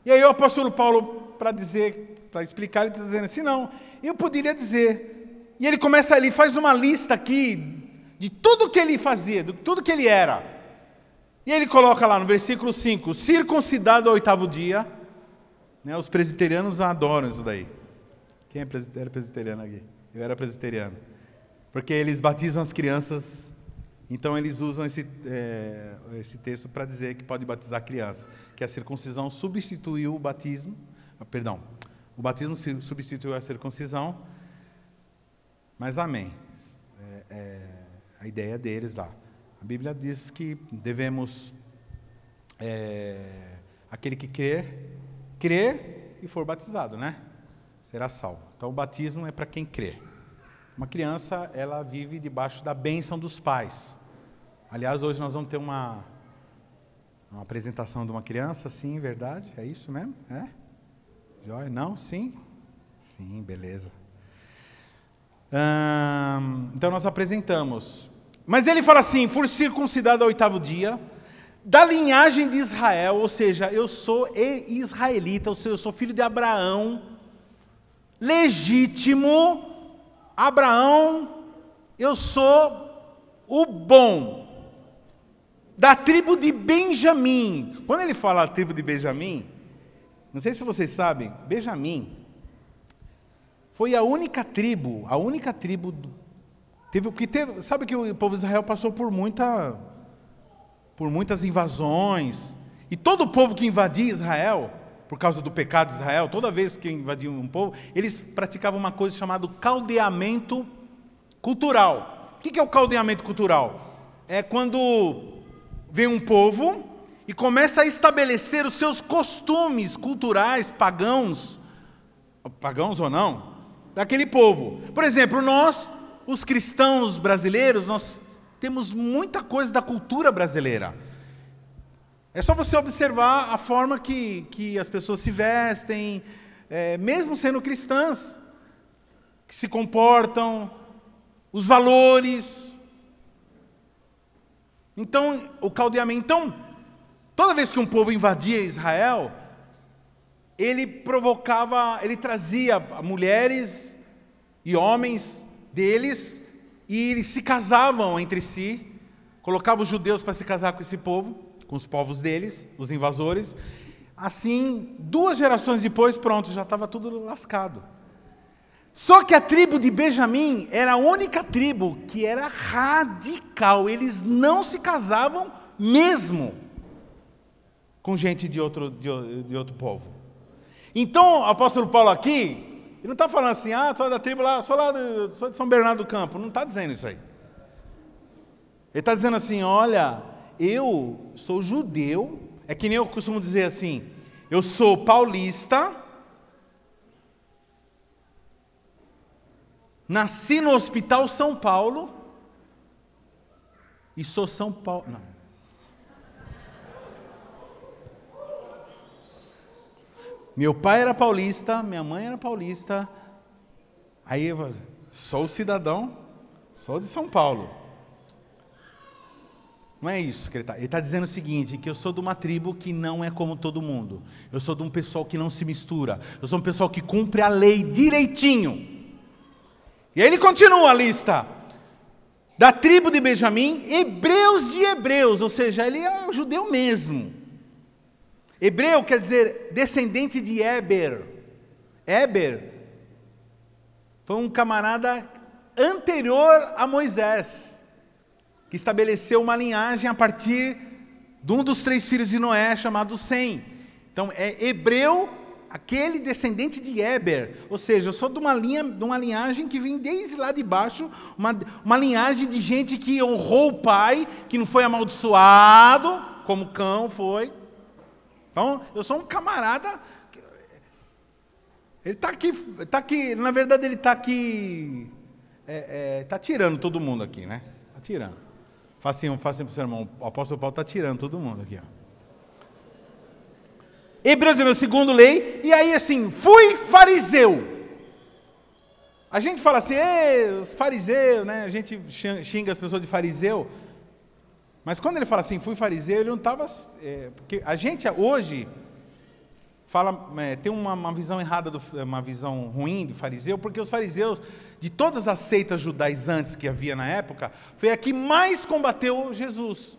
E aí o apóstolo Paulo, para explicar, ele está dizendo assim, não, eu poderia dizer. E ele faz uma lista aqui de tudo que ele fazia, de tudo que ele era. E ele coloca lá no versículo 5, circuncidado ao 8º dia, Né? Os presbiterianos adoram isso daí. Quem era presbiteriano aqui? Eu era presbiteriano. Porque eles batizam as crianças, então eles usam esse texto para dizer que pode batizar a criança, que a circuncisão substituiu o batismo, perdão, o batismo substituiu a circuncisão, mas amém. A ideia deles lá. A Bíblia diz que devemos, aquele que crer e for batizado, né? Será salvo. Então o batismo é para quem crê. Uma criança, ela vive debaixo da bênção dos pais. Aliás, hoje nós vamos ter uma apresentação de uma criança, sim, verdade? É isso mesmo? É? Joia? Não? Sim? Sim, beleza. Então nós apresentamos. Mas ele fala assim, fui circuncidado ao 8º dia, da linhagem de Israel, ou seja, eu sou israelita, ou seja, eu sou filho de Abraão, legítimo. Abraão, eu sou o bom, da tribo de Benjamim. Quando ele fala a tribo de Benjamim, não sei se vocês sabem, Benjamim foi a única tribo sabe que o povo de Israel passou por muitas invasões, e todo o povo que invadia Israel, por causa do pecado de Israel, toda vez que invadiam um povo, eles praticavam uma coisa chamada caldeamento cultural. O que é o caldeamento cultural? É quando vem um povo e começa a estabelecer os seus costumes culturais, pagãos ou não, daquele povo. Por exemplo, nós, os cristãos brasileiros, nós temos muita coisa da cultura brasileira. É só você observar a forma que as pessoas se vestem, mesmo sendo cristãs, que se comportam, os valores. Então, o caldeamento. Então, toda vez que um povo invadia Israel, ele trazia mulheres e homens deles, e eles se casavam entre si, colocava os judeus para se casar com esse povo, com os povos deles, os invasores. Assim, 2 gerações depois, pronto, já estava tudo lascado. Só que a tribo de Benjamim era a única tribo que era radical. Eles não se casavam mesmo com gente de outro povo. Então, o apóstolo Paulo aqui, ele não está falando assim, tu é da tribo lá, sou de São Bernardo do Campo. Não está dizendo isso aí. Ele está dizendo assim, olha, eu sou judeu, é que nem eu costumo dizer assim, eu sou paulista, nasci no Hospital São Paulo, e sou São Paulo. Não. Meu pai era paulista, minha mãe era paulista, aí eu sou cidadão, sou de São Paulo. Não é isso que ele está dizendo o seguinte, que eu sou de uma tribo que não é como todo mundo. Eu sou de um pessoal que não se mistura. Eu sou um pessoal que cumpre a lei direitinho. E aí ele continua a lista. Da tribo de Benjamim, hebreus de hebreus, ou seja, ele é um judeu mesmo. Hebreu quer dizer descendente de Éber. Éber foi um camarada anterior a Moisés, que estabeleceu uma linhagem a partir de um dos 3 filhos de Noé, chamado Sem. Então, é hebreu, aquele descendente de Éber. Ou seja, eu sou de uma linhagem que vem desde lá de baixo, uma linhagem de gente que honrou o pai, que não foi amaldiçoado, como Cão foi. Então, eu sou um camarada. Ele está aqui, na verdade, ele está aqui, está tirando todo mundo aqui, né? Está tirando. Faça assim para o seu irmão, o apóstolo Paulo está tirando todo mundo aqui. Ó. Hebreus é meu segundo lei, e aí assim, fui fariseu. A gente fala assim, os fariseus, né? A gente xinga as pessoas de fariseu, mas quando ele fala assim, fui fariseu, ele não estava... porque a gente hoje fala, tem uma visão errada, uma visão ruim de fariseu, porque os fariseus, de todas as seitas judaizantes que havia na época, foi a que mais combateu Jesus.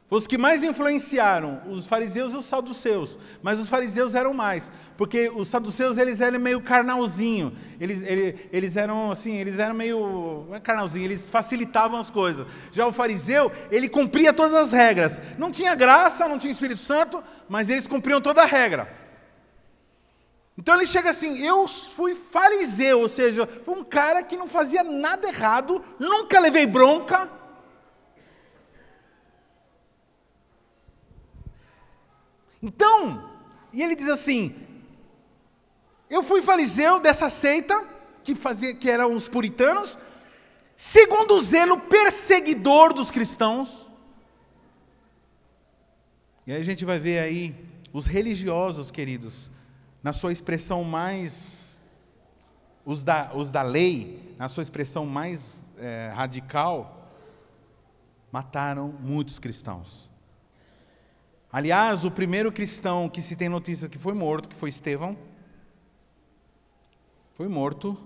Foi os que mais influenciaram, os fariseus e os saduceus. Mas os fariseus eram mais, porque os saduceus eles eram meio carnalzinho. Eles eram assim, eles eram meio não é carnalzinho, eles facilitavam as coisas. Já o fariseu, ele cumpria todas as regras. Não tinha graça, não tinha Espírito Santo, mas eles cumpriam toda a regra. Então ele chega assim, eu fui fariseu, ou seja, fui um cara que não fazia nada errado, nunca levei bronca. Então, e ele diz assim, eu fui fariseu dessa seita, que eram os puritanos, segundo o zelo perseguidor dos cristãos. E aí a gente vai ver aí, os religiosos, queridos, na sua expressão mais, os da lei, na sua expressão mais radical, mataram muitos cristãos. Aliás, o primeiro cristão que se tem notícia que foi morto, que foi Estevão, foi morto,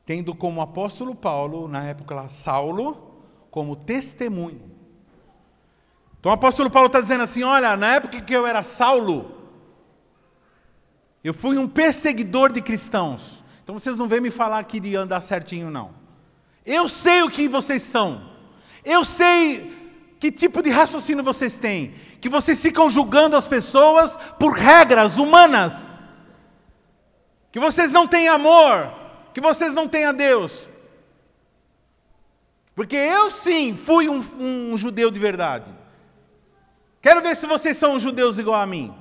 tendo como apóstolo Paulo, na época lá, Saulo, como testemunho. Então o apóstolo Paulo está dizendo assim, olha, na época que eu era Saulo, eu fui um perseguidor de cristãos. Então vocês não vêm me falar aqui de andar certinho, não. Eu sei o que vocês são. Eu sei que tipo de raciocínio vocês têm. Que vocês ficam julgando as pessoas por regras humanas. Que vocês não têm amor. Que vocês não têm a Deus. Porque eu sim fui um judeu de verdade. Quero ver se vocês são judeus igual a mim.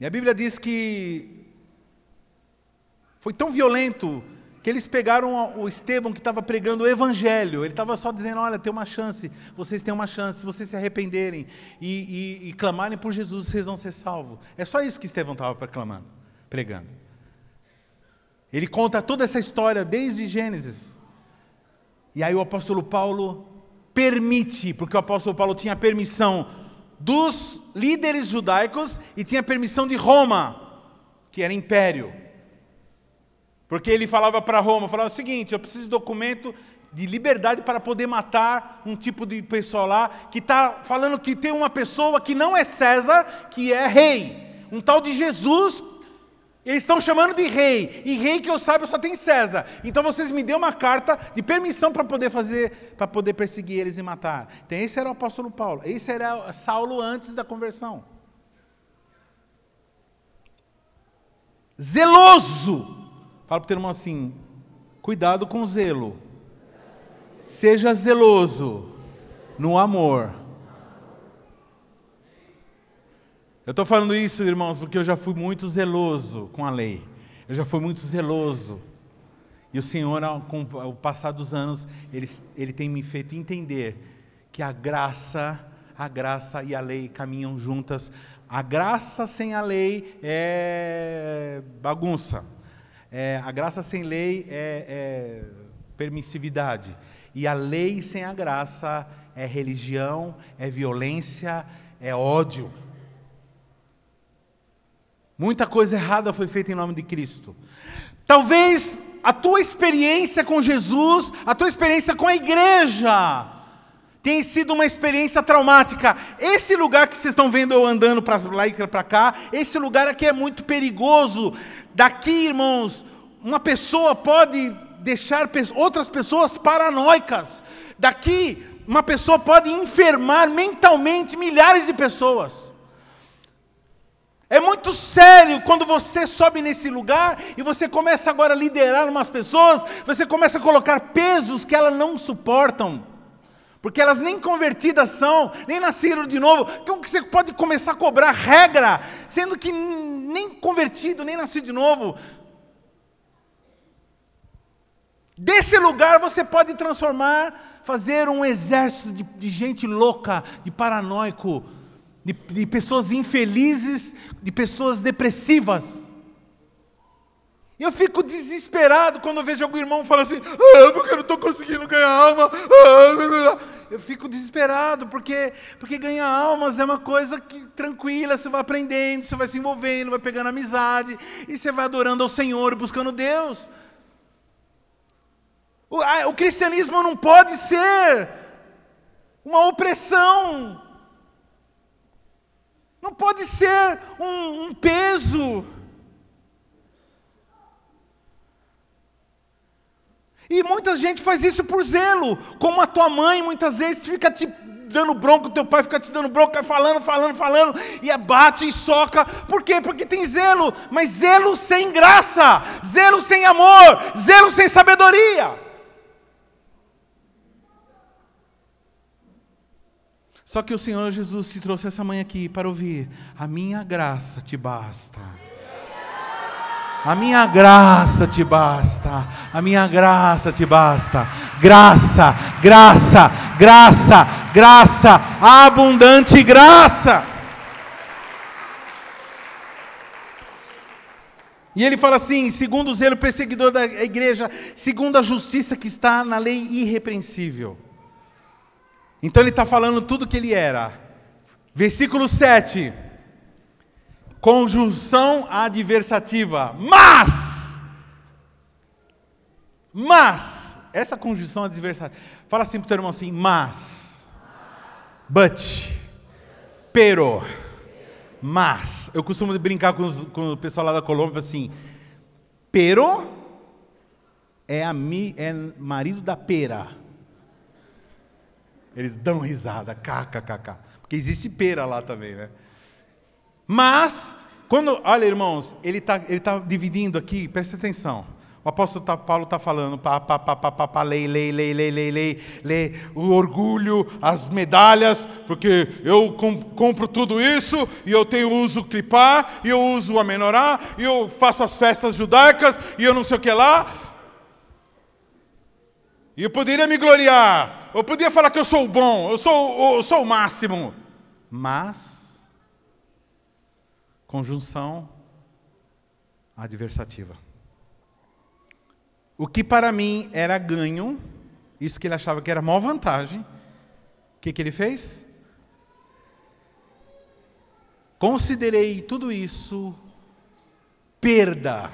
E a Bíblia diz que foi tão violento que eles pegaram o Estevão que estava pregando o Evangelho. Ele estava só dizendo, olha, tem uma chance, vocês têm uma chance, se vocês se arrependerem e clamarem por Jesus, vocês vão ser salvos. É só isso que Estevão estava pregando. Ele conta toda essa história desde Gênesis. E aí o apóstolo Paulo permite, porque o apóstolo Paulo tinha permissão dos líderes judaicos e tinha permissão de Roma, que era império. Porque ele falava para Roma, falava o seguinte, eu preciso de documento de liberdade para poder matar um tipo de pessoa lá, que está falando que tem uma pessoa que não é César, que é rei. Um tal de Jesus, eles estão chamando de rei. E rei que eu saiba só tem César. Então vocês me dêem uma carta de permissão para poder perseguir eles e matar. Então esse era o apóstolo Paulo. Esse era Saulo antes da conversão. Zeloso. Fala para o teu irmão assim, cuidado com o zelo. Seja zeloso no amor. Eu estou falando isso, irmãos, porque eu já fui muito zeloso com a lei. Eu já fui muito zeloso. E o Senhor, com o passar dos anos, Ele tem me feito entender que a graça e a lei caminham juntas. A graça sem a lei é bagunça. A graça sem lei é permissividade. E a lei sem a graça é religião, é violência, é ódio. Muita coisa errada foi feita em nome de Cristo. Talvez a tua experiência com Jesus, a tua experiência com a igreja, tenha sido uma experiência traumática. Esse lugar que vocês estão vendo eu andando para lá e para cá, esse lugar aqui é muito perigoso. Daqui, irmãos, uma pessoa pode deixar outras pessoas paranoicas. Daqui, uma pessoa pode enfermar mentalmente milhares de pessoas. É muito sério quando você sobe nesse lugar e você começa agora a liderar umas pessoas, você começa a colocar pesos que elas não suportam. Porque elas nem convertidas são, nem nasceram de novo. Como que você pode começar a cobrar regra, sendo que nem convertido, nem nascido de novo? Desse lugar você pode fazer um exército de gente louca, de paranoico, de pessoas infelizes, de pessoas depressivas. Eu fico desesperado quando eu vejo algum irmão falar assim, porque eu não estou conseguindo ganhar alma. Eu fico desesperado, porque ganhar almas é uma coisa tranquila, você vai aprendendo, você vai se envolvendo, vai pegando amizade, e você vai adorando ao Senhor e buscando Deus. O cristianismo não pode ser uma opressão. Não pode ser um peso. E muita gente faz isso por zelo. Como a tua mãe muitas vezes fica te dando bronca, o teu pai fica te dando bronca, falando, e bate e soca. Por quê? Porque tem zelo. Mas zelo sem graça, zelo sem amor, zelo sem sabedoria. Só que o Senhor Jesus te trouxe essa manhã aqui para ouvir: a minha graça te basta. A minha graça te basta. A minha graça te basta. Graça, graça, graça, graça, abundante graça. E ele fala assim: segundo o zelo perseguidor da igreja, segundo a justiça que está na lei irrepreensível. Então ele está falando tudo que ele era. Versículo 7. Conjunção adversativa. Mas. Essa conjunção adversativa. Fala assim para o teu irmão assim: mas. But. Pero. Mas. Eu costumo brincar com o pessoal lá da Colômbia assim: pero é marido da pera. Eles dão risada, kkkk. Porque existe pera lá também, né? Mas, olha, irmãos, ele tá dividindo aqui, presta atenção. O apóstolo Paulo está falando, lei, o orgulho, as medalhas, porque eu compro tudo isso, e eu tenho uso clipá, e eu uso a menorá, e eu faço as festas judaicas, e eu não sei o que lá. E eu poderia me gloriar, eu podia falar que eu sou o bom, eu sou o máximo. Mas, conjunção adversativa. O que para mim era ganho, isso que ele achava que era maior vantagem, o que ele fez? Considerei tudo isso perda,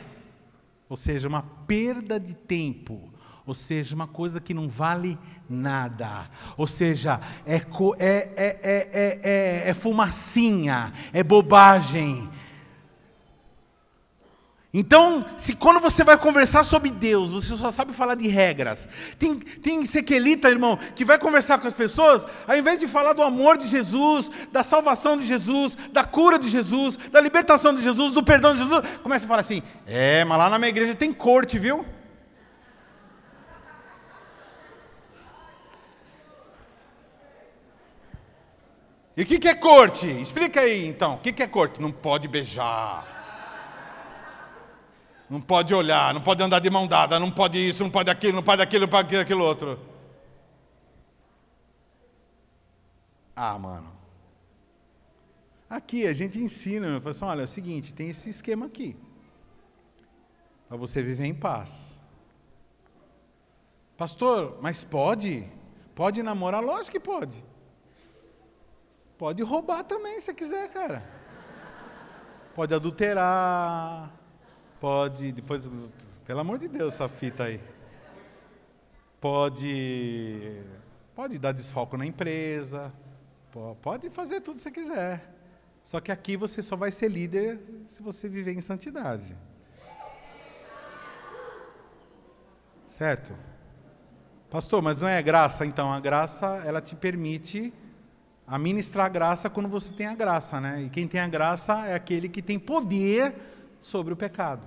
ou seja, uma perda de tempo. Ou seja, uma coisa que não vale nada. Ou seja, é fumacinha, é bobagem. Então, quando você vai conversar sobre Deus, você só sabe falar de regras. Tem sequelita, irmão, que vai conversar com as pessoas, ao invés de falar do amor de Jesus, da salvação de Jesus, da cura de Jesus, da libertação de Jesus, do perdão de Jesus, começa a falar assim: mas lá na minha igreja tem corte, viu? E o que é corte? Explica aí, então. O que é corte? Não pode beijar. Não pode olhar, não pode andar de mão dada, não pode isso, não pode aquilo, não pode aquilo, não pode aquilo outro. Mano. Aqui a gente ensina, fala assim: olha, é o seguinte, tem esse esquema aqui. Para você viver em paz. Pastor, mas pode? Pode namorar? Lógico que pode. Pode roubar também, se quiser, cara. Pode adulterar. Pode, depois, pelo amor de Deus, essa fita aí. Pode dar desfalco na empresa. Pode fazer tudo que você quiser. Só que aqui você só vai ser líder se você viver em santidade. Certo? Pastor, mas não é graça? Então, a graça, ela te permite administrar a graça quando você tem a graça, né? E quem tem a graça é aquele que tem poder sobre o pecado.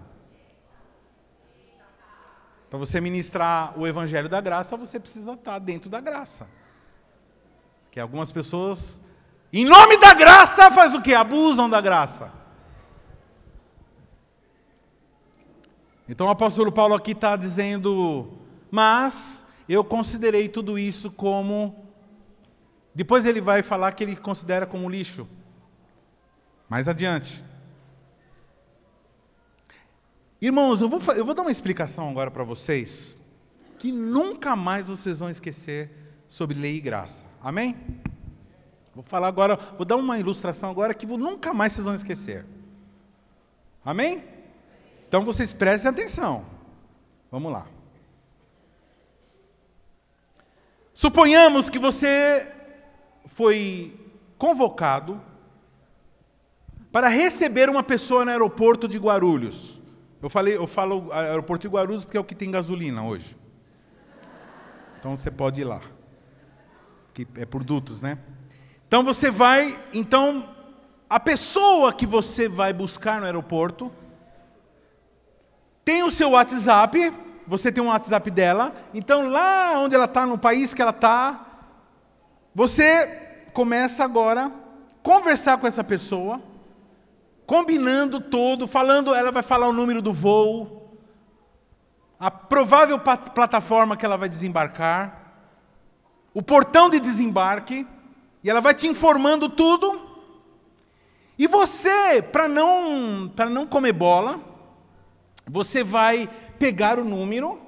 Para você ministrar o evangelho da graça, você precisa estar dentro da graça. Que algumas pessoas, em nome da graça, faz o quê? Abusam da graça. Então o apóstolo Paulo aqui está dizendo: mas eu considerei tudo isso como... Depois ele vai falar que ele considera como lixo. Mais adiante. Irmãos, eu vou dar uma explicação agora para vocês, que nunca mais vocês vão esquecer sobre lei e graça. Amém? Vou falar agora, vou dar uma ilustração agora que nunca mais vocês vão esquecer. Amém? Então vocês prestem atenção. Vamos lá. Suponhamos que você foi convocado para receber uma pessoa no aeroporto de Guarulhos. Eu falo aeroporto de Guarulhos porque é o que tem gasolina hoje. Então você pode ir lá. Que é por dutos, né? Então você vai, a pessoa que você vai buscar no aeroporto tem o seu WhatsApp, você tem um WhatsApp dela, então lá onde ela está, no país que ela está, você começa agora a conversar com essa pessoa, combinando tudo, ela vai falar o número do voo, a provável plataforma que ela vai desembarcar, o portão de desembarque, e ela vai te informando tudo, e você, para não comer bola, você vai pegar o número,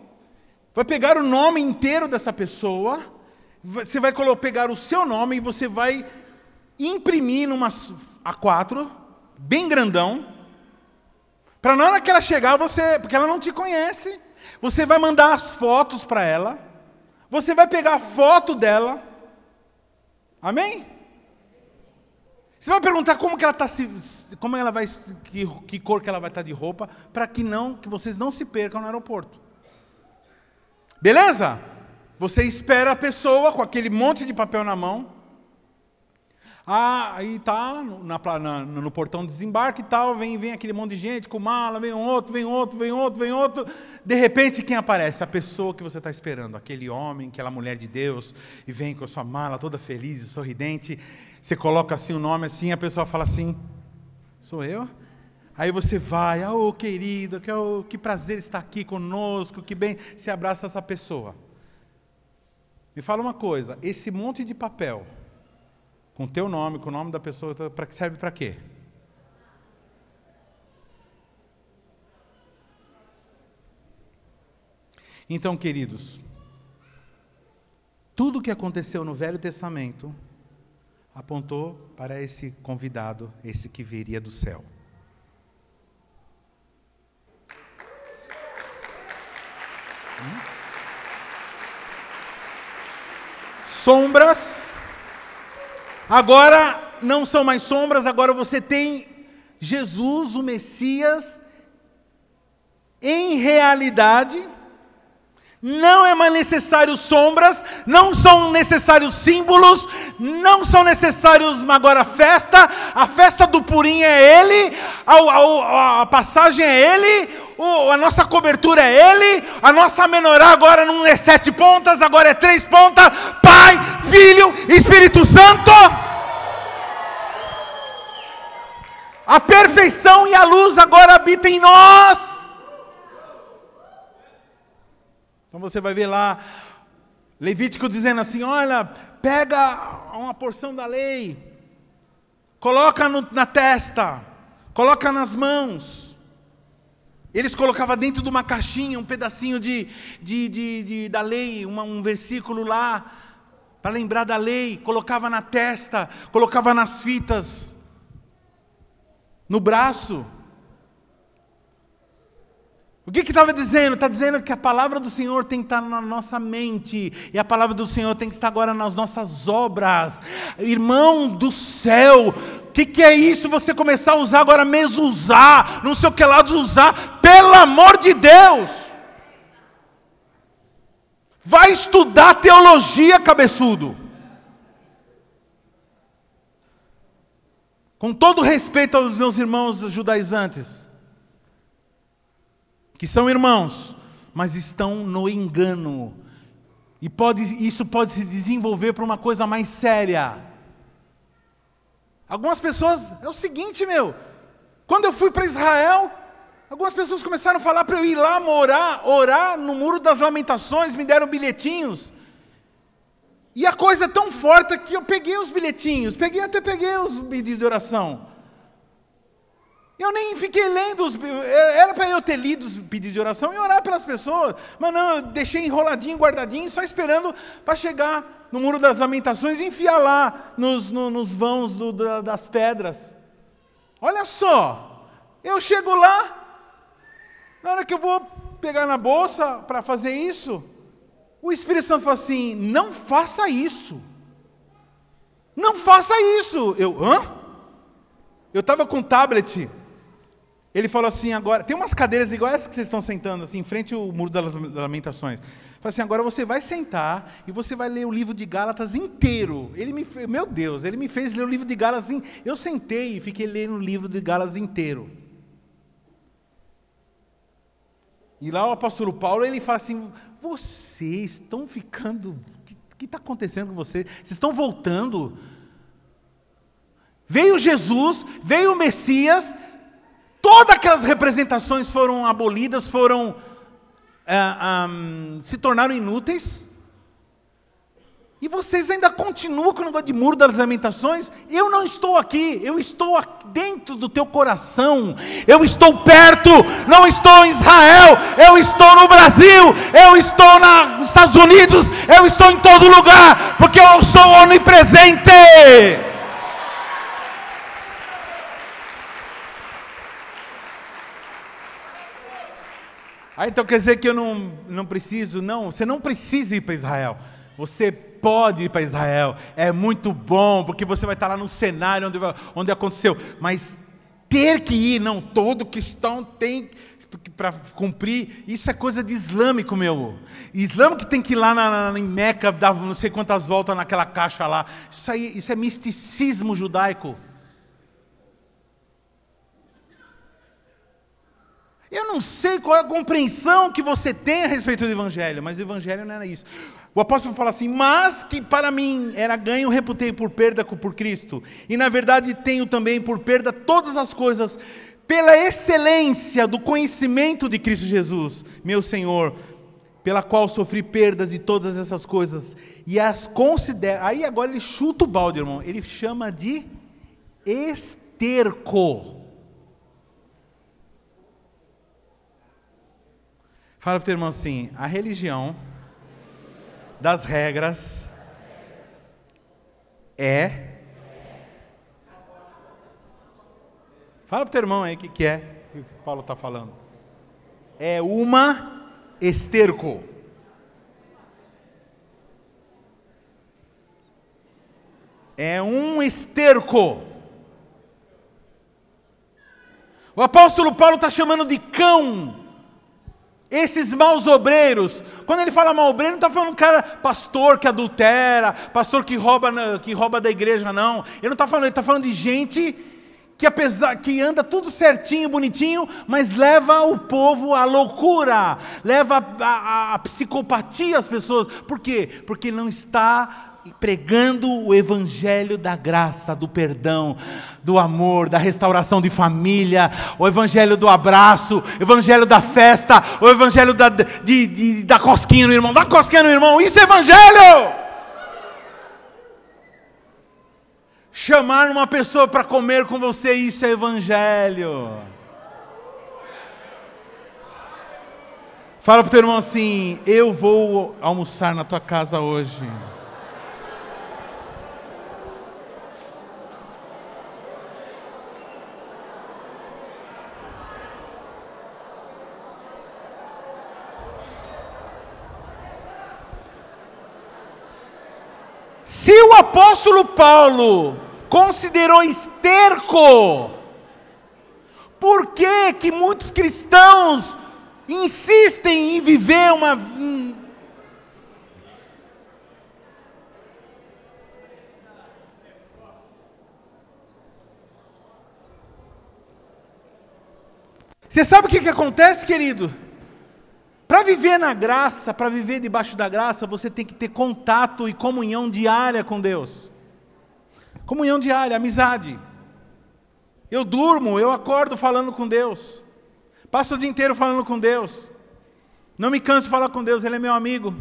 vai pegar o nome inteiro dessa pessoa, você vai pegar o seu nome e você vai imprimir numa A4, bem grandão, para na hora que ela chegar, porque ela não te conhece, você vai mandar as fotos para ela, você vai pegar a foto dela, amém? Você vai perguntar como que ela está que cor que ela vai estar de roupa, para que vocês não se percam no aeroporto. Beleza? Você espera a pessoa com aquele monte de papel na mão. Aí tá no portão de desembarque e tal, vem aquele monte de gente com mala, vem outro. De repente, quem aparece? A pessoa que você está esperando, aquele homem, aquela mulher de Deus, e vem com a sua mala toda feliz e sorridente. Você coloca assim o nome assim, a pessoa fala assim, sou eu? Aí você vai, querido, que prazer estar aqui conosco, que bem, se abraça essa pessoa. Me fala uma coisa, esse monte de papel, com o teu nome, com o nome da pessoa, serve para quê? Então, queridos, tudo o que aconteceu no Velho Testamento apontou para esse convidado, esse que viria do céu. Sombras, agora não são mais sombras, agora você tem Jesus, o Messias, em realidade. Não é mais necessário sombras, não são necessários símbolos, não são necessários agora a festa do Purim é Ele, a passagem é Ele, a nossa cobertura é Ele, a nossa menorá agora não é 7 pontas, agora é 3 pontas, Pai, Filho, Espírito Santo. A perfeição e a luz agora habitam em nós. Então você vai ver lá, Levítico dizendo assim, olha, pega uma porção da lei, coloca na testa, coloca nas mãos. Eles colocavam dentro de uma caixinha, um pedacinho da lei, um versículo lá, para lembrar da lei, colocava na testa, colocava nas fitas, no braço. O que estava dizendo? Está dizendo que a palavra do Senhor tem que estar na nossa mente, e a palavra do Senhor tem que estar agora nas nossas obras. Irmão do céu, o que é isso? Você começar a usar agora mesmo, não sei o que lá de usar, pelo amor de Deus! Vai estudar teologia, cabeçudo! Com todo respeito aos meus irmãos judaizantes, que são irmãos, mas estão no engano, e isso pode se desenvolver para uma coisa mais séria. Algumas pessoas, é o seguinte, quando eu fui para Israel, algumas pessoas começaram a falar para eu ir lá orar no Muro das Lamentações, me deram bilhetinhos, e a coisa é tão forte que eu peguei os bilhetinhos, peguei os pedidos de oração. Eu nem fiquei lendo, era para eu ter lido os pedidos de oração e orar pelas pessoas, mas não, eu deixei enroladinho, guardadinho, só esperando para chegar no Muro das Lamentações e enfiar lá nos vãos das pedras. Olha só, eu chego lá, na hora que eu vou pegar na bolsa para fazer isso, O Espírito Santo falou assim, não faça isso. Não faça isso. Hã? Eu estava com um tablet. Ele falou assim, agora, tem umas cadeiras iguais essa que vocês estão sentando, assim, em frente ao Muro das Lamentações. Falou assim, agora você vai sentar e você vai ler o livro de Gálatas inteiro. Meu Deus, ele me fez ler o livro de Gálatas inteiro. Eu sentei e fiquei lendo o livro de Gálatas inteiro. E lá o apóstolo Paulo, ele fala assim, vocês estão ficando, o que está acontecendo com vocês? Vocês estão voltando. Veio Jesus, veio o Messias, todas aquelas representações foram abolidas, se tornaram inúteis. E vocês ainda continuam com o negócio de Muro das Lamentações? Eu não estou aqui, eu estou dentro do teu coração. Eu estou perto, não estou em Israel, eu estou no Brasil, eu estou nos Estados Unidos, eu estou em todo lugar, porque eu sou onipresente. Então quer dizer que eu não preciso? Não, você não precisa ir para Israel. Você pode ir para Israel. É muito bom, porque você vai estar lá no cenário onde aconteceu. Mas ter que ir, não, todo cristão tem para cumprir. Isso é coisa de islâmico, meu. Islâmico que tem que ir lá em Meca, dar não sei quantas voltas naquela caixa lá. Isso é misticismo judaico. Eu não sei qual é a compreensão que você tem a respeito do Evangelho, mas o Evangelho não era isso. O apóstolo fala assim, mas que para mim era ganho, reputei por perda por Cristo. E na verdade tenho também por perda todas as coisas, pela excelência do conhecimento de Cristo Jesus, meu Senhor, pela qual sofri perdas de todas essas coisas, e as considero. Aí agora ele chuta o balde, irmão, ele chama de esterco. Fala para o teu irmão assim, a religião das regras Fala para o teu irmão aí o que é que o Paulo está falando. É uma esterco. É um esterco. O apóstolo Paulo está chamando de cão esses maus obreiros. Quando ele fala mau obreiro, não está falando cara, pastor que adultera, pastor que rouba da igreja, não. Ele não está falando, ele está falando de gente que anda tudo certinho, bonitinho, mas leva o povo à loucura, leva a psicopatia às pessoas. Por quê? Porque não está pregando o evangelho da graça, do perdão, do amor, da restauração de família, o evangelho do abraço, o evangelho da festa, o evangelho da cosquinha no irmão. Dá cosquinha no irmão, isso é evangelho! Chamar uma pessoa para comer com você, isso é evangelho. Fala para o teu irmão assim, eu vou almoçar na tua casa hoje. Se o apóstolo Paulo considerou esterco, por que que muitos cristãos insistem em viver uma... Você sabe o que acontece, querido? Para viver na graça, para viver debaixo da graça, você tem que ter contato e comunhão diária com Deus. Comunhão diária, amizade. Eu durmo, eu acordo falando com Deus. Passo o dia inteiro falando com Deus. Não me canso de falar com Deus, Ele é meu amigo.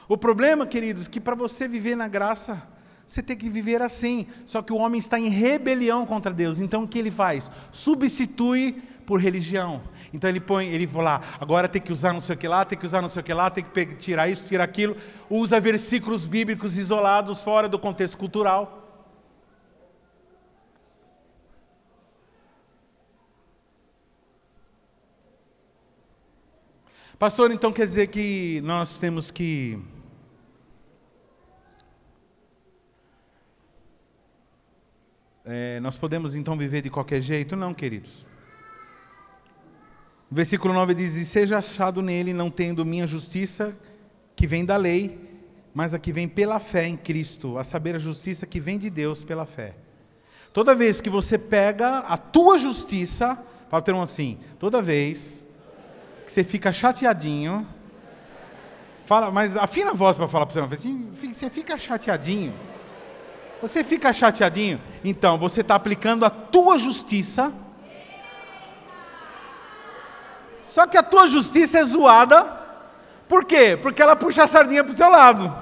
O problema, queridos, é que para você viver na graça, você tem que viver assim. Só que o homem está em rebelião contra Deus. Então o que ele faz? Substitui por religião. Então ele vai lá, agora tem que usar não sei o que lá, tem que usar não sei o que lá, tem que tirar isso, tirar aquilo. Usa versículos bíblicos isolados, fora do contexto cultural. Pastor, então quer dizer que nós temos que nós podemos então viver de qualquer jeito? Não, queridos. O versículo 9 diz: e seja achado nele, não tendo minha justiça, que vem da lei, mas a que vem pela fé em Cristo, a saber, a justiça que vem de Deus pela fé. Toda vez que você pega a tua justiça, fala ter um assim, toda vez que você fica chateadinho, fala, mas afina a voz para falar para você, assim, você fica chateadinho. Você fica chateadinho, então você está aplicando a tua justiça. Só que a tua justiça é zoada. Por quê? Porque ela puxa a sardinha para o seu lado.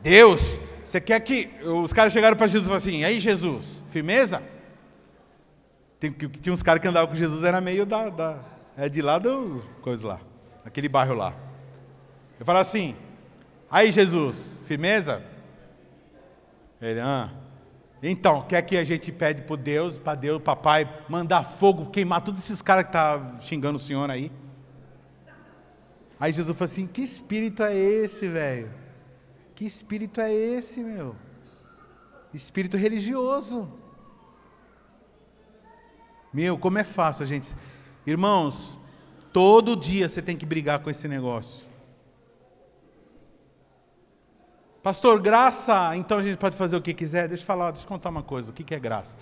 Deus, você quer que... Os caras chegaram para Jesus e falaram assim, e aí Jesus, firmeza? Tinha uns caras que andavam com Jesus, era meio de lá do... coisa lá, aquele bairro lá. Eu falo assim, aí Jesus, firmeza? Ele, então, quer que a gente pede para Deus, papai, mandar fogo, queimar todos esses caras que estão xingando o Senhor aí? Aí Jesus falou assim, que espírito é esse, velho? Que espírito é esse, meu? Espírito religioso. Meu, como é fácil, gente. Irmãos, todo dia você tem que brigar com esse negócio. Pastor, graça, então a gente pode fazer o que quiser? Deixa eu contar uma coisa, o que é graça?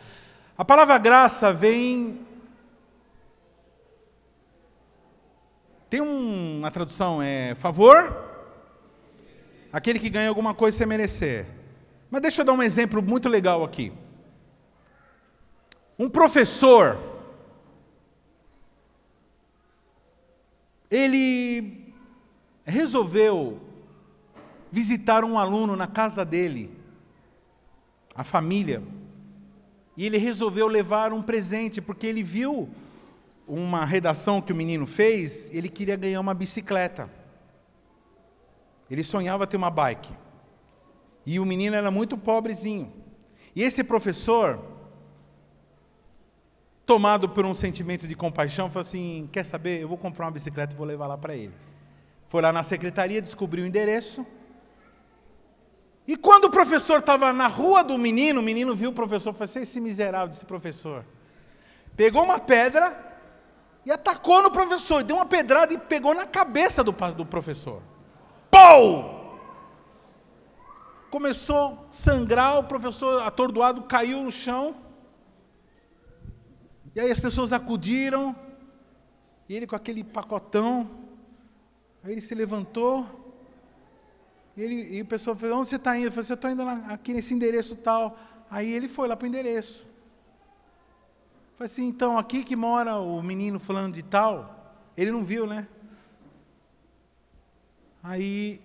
A palavra graça vem... Tem uma tradução, favor, aquele que ganha alguma coisa sem merecer. Mas deixa eu dar um exemplo muito legal aqui. Um professor, ele resolveu visitar um aluno na casa dele, a família, e ele resolveu levar um presente, porque ele viu uma redação que o menino fez, ele queria ganhar uma bicicleta. Ele sonhava ter uma bike. E o menino era muito pobrezinho. E esse professor, tomado por um sentimento de compaixão, falou assim, quer saber, eu vou comprar uma bicicleta e vou levar lá para ele. Foi lá na secretaria, descobriu o endereço. E quando o professor estava na rua do menino, o menino viu o professor, falou assim, esse miserável desse professor. Pegou uma pedra e atacou no professor, deu uma pedrada e pegou na cabeça do professor. Pou! Começou a sangrar, o professor atordoado caiu no chão. E aí as pessoas acudiram, e ele com aquele pacotão, aí ele se levantou, e o pessoal falou, onde você está indo? Eu falei, eu estou indo aqui nesse endereço tal. Aí ele foi lá para o endereço. Eu falei assim, então, aqui que mora o menino fulano de tal, ele não viu, né? Aí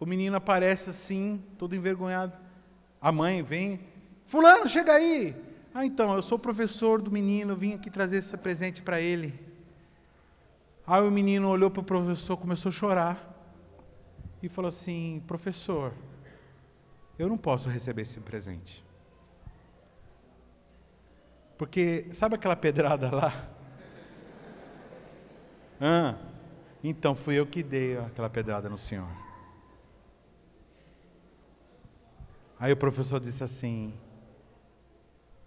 o menino aparece assim, todo envergonhado. A mãe vem, fulano, chega aí. Então, eu sou o professor do menino, vim aqui trazer esse presente para ele. Aí o menino olhou para o professor, começou a chorar. E falou assim, professor, eu não posso receber esse presente. Porque, sabe aquela pedrada lá? Então, fui eu que dei aquela pedrada no senhor. Aí o professor disse assim,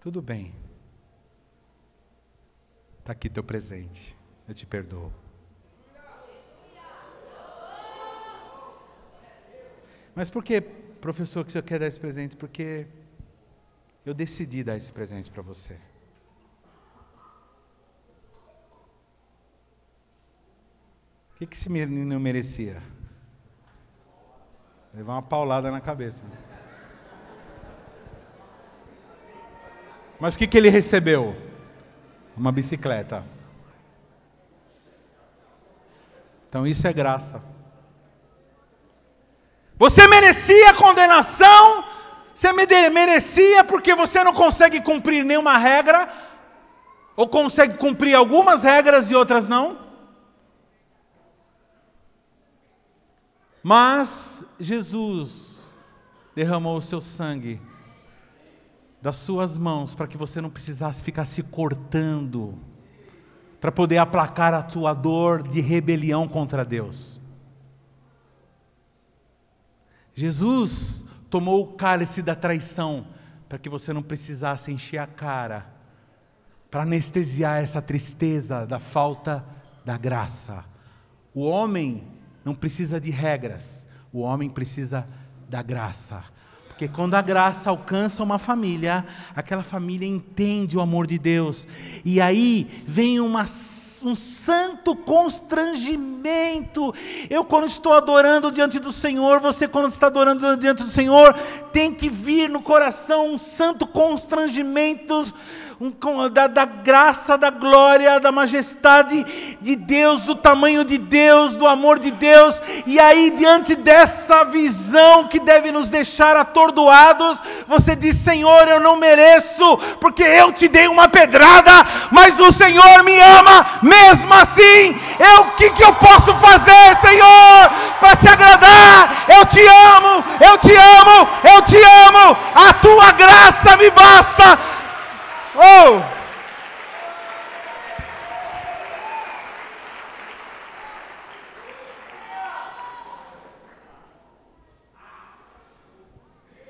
tudo bem, está aqui teu presente, eu te perdoo. Mas por que, professor, que você quer dar esse presente? Porque eu decidi dar esse presente para você. O que esse menino merecia? Levar uma paulada na cabeça. Mas o que ele recebeu? Uma bicicleta. Então isso é graça. Você merecia condenação, você merecia porque você não consegue cumprir nenhuma regra, ou consegue cumprir algumas regras e outras não. Mas Jesus derramou o seu sangue das suas mãos para que você não precisasse ficar se cortando para poder aplacar a tua dor de rebelião contra Deus. Jesus tomou o cálice da traição para que você não precisasse encher a cara, para anestesiar essa tristeza da falta da graça. O homem não precisa de regras, o homem precisa da graça. Porque quando a graça alcança uma família, aquela família entende o amor de Deus. E aí vem um santo constrangimento. Eu quando estou adorando diante do Senhor, você quando está adorando diante do Senhor, tem que vir no coração um santo constrangimento da graça, da glória, da majestade de Deus, do tamanho de Deus, do amor de Deus. E aí diante dessa visão que deve nos deixar atordoados, você diz: Senhor, eu não mereço, porque eu te dei uma pedrada, mas o Senhor me ama mesmo assim. O que eu posso fazer, Senhor, para te agradar? Eu te amo, eu te amo, eu te amo, a tua graça me basta. Oh!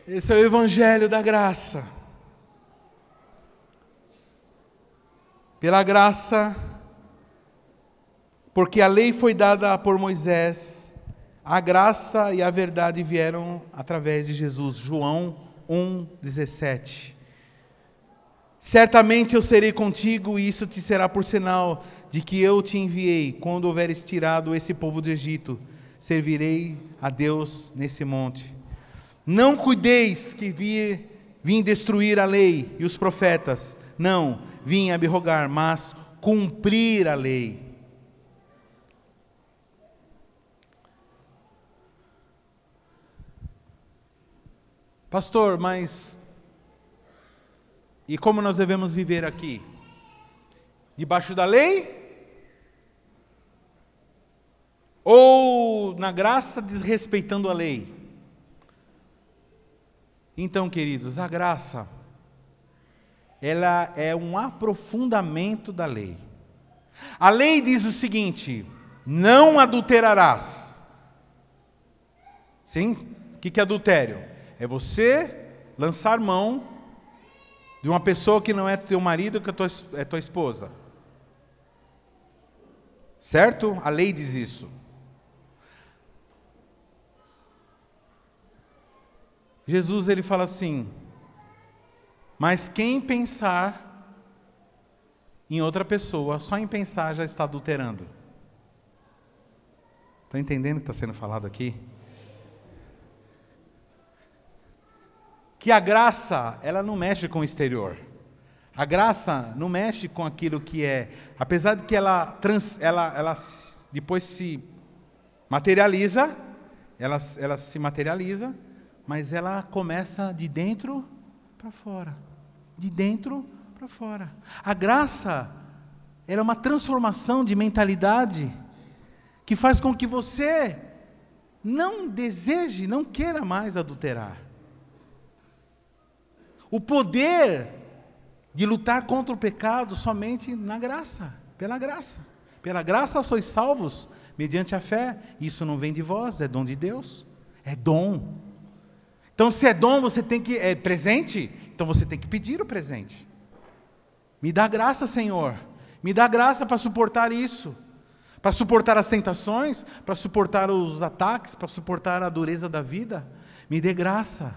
Esse é o Evangelho da graça. Pela graça, porque a lei foi dada por Moisés, a graça e a verdade vieram através de Jesus. João 1,17. Certamente eu serei contigo, e isso te será por sinal de que eu te enviei. Quando houveres tirado esse povo do Egito, servirei a Deus nesse monte. Não cuideis que vim destruir a lei e os profetas. Não, vim abrogar, mas cumprir a lei. Pastor, mas e como nós devemos viver aqui? Debaixo da lei? Ou na graça desrespeitando a lei? Então, queridos, a graça, ela é um aprofundamento da lei. A lei diz o seguinte: não adulterarás. Sim? O que é adultério? É você lançar mão de uma pessoa que não é teu marido, que é tua esposa. Certo? A lei diz isso. Jesus, ele fala assim: mas quem pensar em outra pessoa, só em pensar já está adulterando. Está entendendo o que está sendo falado aqui? Que a graça, ela não mexe com o exterior. A graça não mexe com aquilo que é, apesar de que ela depois se materializa, ela se materializa, mas ela começa de dentro para fora. De dentro para fora. A graça, ela é uma transformação de mentalidade que faz com que você não deseje, não queira mais adulterar. O poder de lutar contra o pecado somente na graça, pela graça. Pela graça sois salvos, mediante a fé. Isso não vem de vós, é dom de Deus. É dom. Então, se é dom, você tem que... É presente? Então você tem que pedir o presente. Me dá graça, Senhor. Me dá graça para suportar isso. Para suportar as tentações, para suportar os ataques, para suportar a dureza da vida. Me dê graça.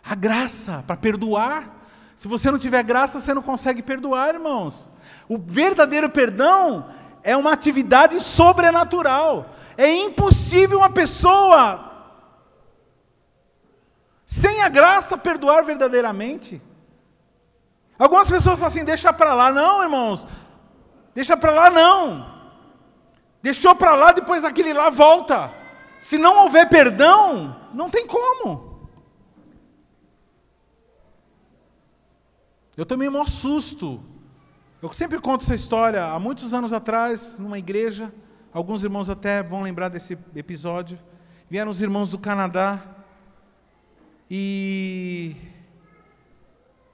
A graça para perdoar. Se você não tiver graça, você não consegue perdoar, irmãos. O verdadeiro perdão é uma atividade sobrenatural. É impossível uma pessoa sem a graça perdoar verdadeiramente. Algumas pessoas falam assim: deixa para lá. Não, irmãos, deixa para lá não. Deixou para lá, depois aquele lá volta. Se não houver perdão, não tem como. Eu tomei um maior susto. Eu sempre conto essa história. Há muitos anos atrás, numa igreja, alguns irmãos até vão lembrar desse episódio. Vieram os irmãos do Canadá e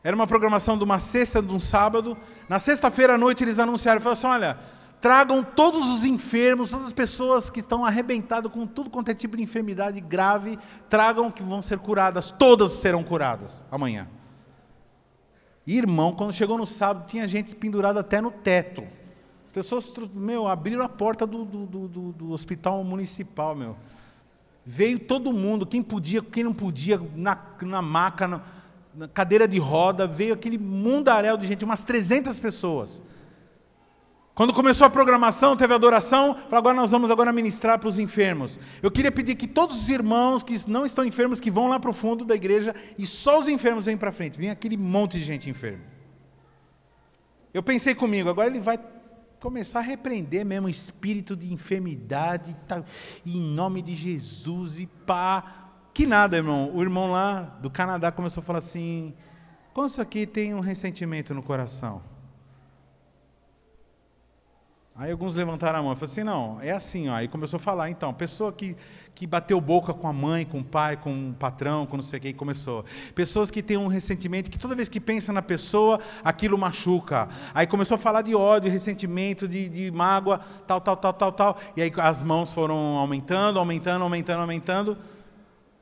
Era uma programação de uma sexta, de um sábado. Na sexta-feira à noite eles anunciaram, falaram assim, olha, tragam todos os enfermos, todas as pessoas que estão arrebentadas com tudo quanto é tipo de enfermidade grave, tragam que vão ser curadas, todas serão curadas amanhã. E, irmão, quando chegou no sábado, tinha gente pendurada até no teto. As pessoas, abriram a porta do hospital municipal, Veio todo mundo, quem podia, quem não podia, na maca, na cadeira de roda, veio aquele mundaréu de gente, umas 300 pessoas. Quando começou a programação, teve a adoração, falou, agora nós vamos ministrar para os enfermos. Eu queria pedir que todos os irmãos que não estão enfermos, que vão lá para o fundo da igreja, e só os enfermos vêm para frente. Vem aquele monte de gente enferma. Eu pensei comigo, agora ele vai começar a repreender mesmo o espírito de enfermidade, tá, em nome de Jesus, e pá. Que nada, irmão. O irmão lá do Canadá começou a falar assim, quantos aqui tem um ressentimento no coração? Aí alguns levantaram a mão e falaram assim, não, é assim, ó. Aí começou a falar, então, pessoa que bateu boca com a mãe, com o pai, com o patrão, com não sei quem, começou. Pessoas que têm um ressentimento, que toda vez que pensa na pessoa, aquilo machuca. Aí começou a falar de ódio, ressentimento, de mágoa, tal. E aí as mãos foram aumentando.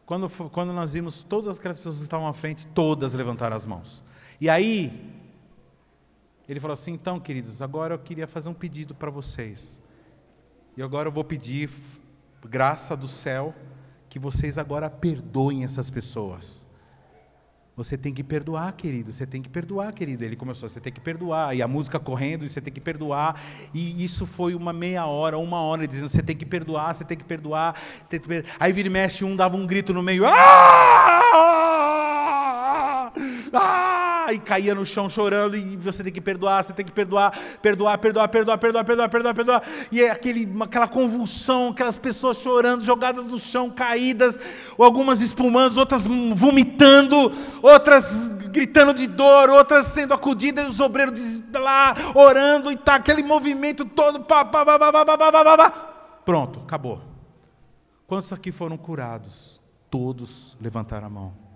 Quando nós vimos todas aquelas pessoas que estavam à frente, todas levantaram as mãos. E aí ele falou assim, então, queridos, agora eu queria fazer um pedido para vocês. E agora eu vou pedir, graça do céu, que vocês agora perdoem essas pessoas. Você tem que perdoar, querido, você tem que perdoar, querido. Ele começou, você tem que perdoar. E a música correndo, e você tem que perdoar. E isso foi uma meia hora, uma hora, dizendo, você tem que perdoar, você tem que perdoar. Você tem que perdoar. Aí vira e mexe, um dava um grito no meio. E caía no chão chorando, e você tem que perdoar, você tem que perdoar. E é aquela convulsão, aquelas pessoas chorando, jogadas no chão, caídas, ou algumas espumando, outras vomitando, outras gritando de dor, outras sendo acudidas, e os obreiros lá orando, e tá aquele movimento todo, pronto, acabou. Quantos aqui foram curados? Todos levantaram a mão.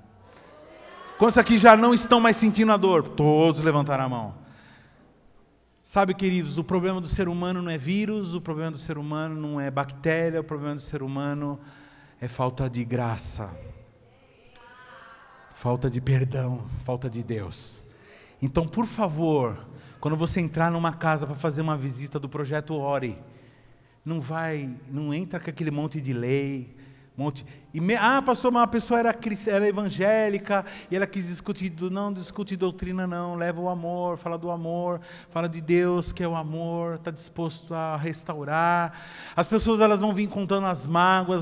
Quantos aqui já não estão mais sentindo a dor? Todos levantaram a mão. Sabe, queridos, o problema do ser humano não é vírus, o problema do ser humano não é bactéria, o problema do ser humano é falta de graça, falta de perdão, falta de Deus. Então, por favor, quando você entrar numa casa para fazer uma visita do Projeto Ore, não entra com aquele monte de lei, pastor, mas uma pessoa era evangélica e ela quis discutir, não discute doutrina não, leva o amor, fala de Deus que é o amor, está disposto a restaurar. As pessoas elas vão vir contando as mágoas,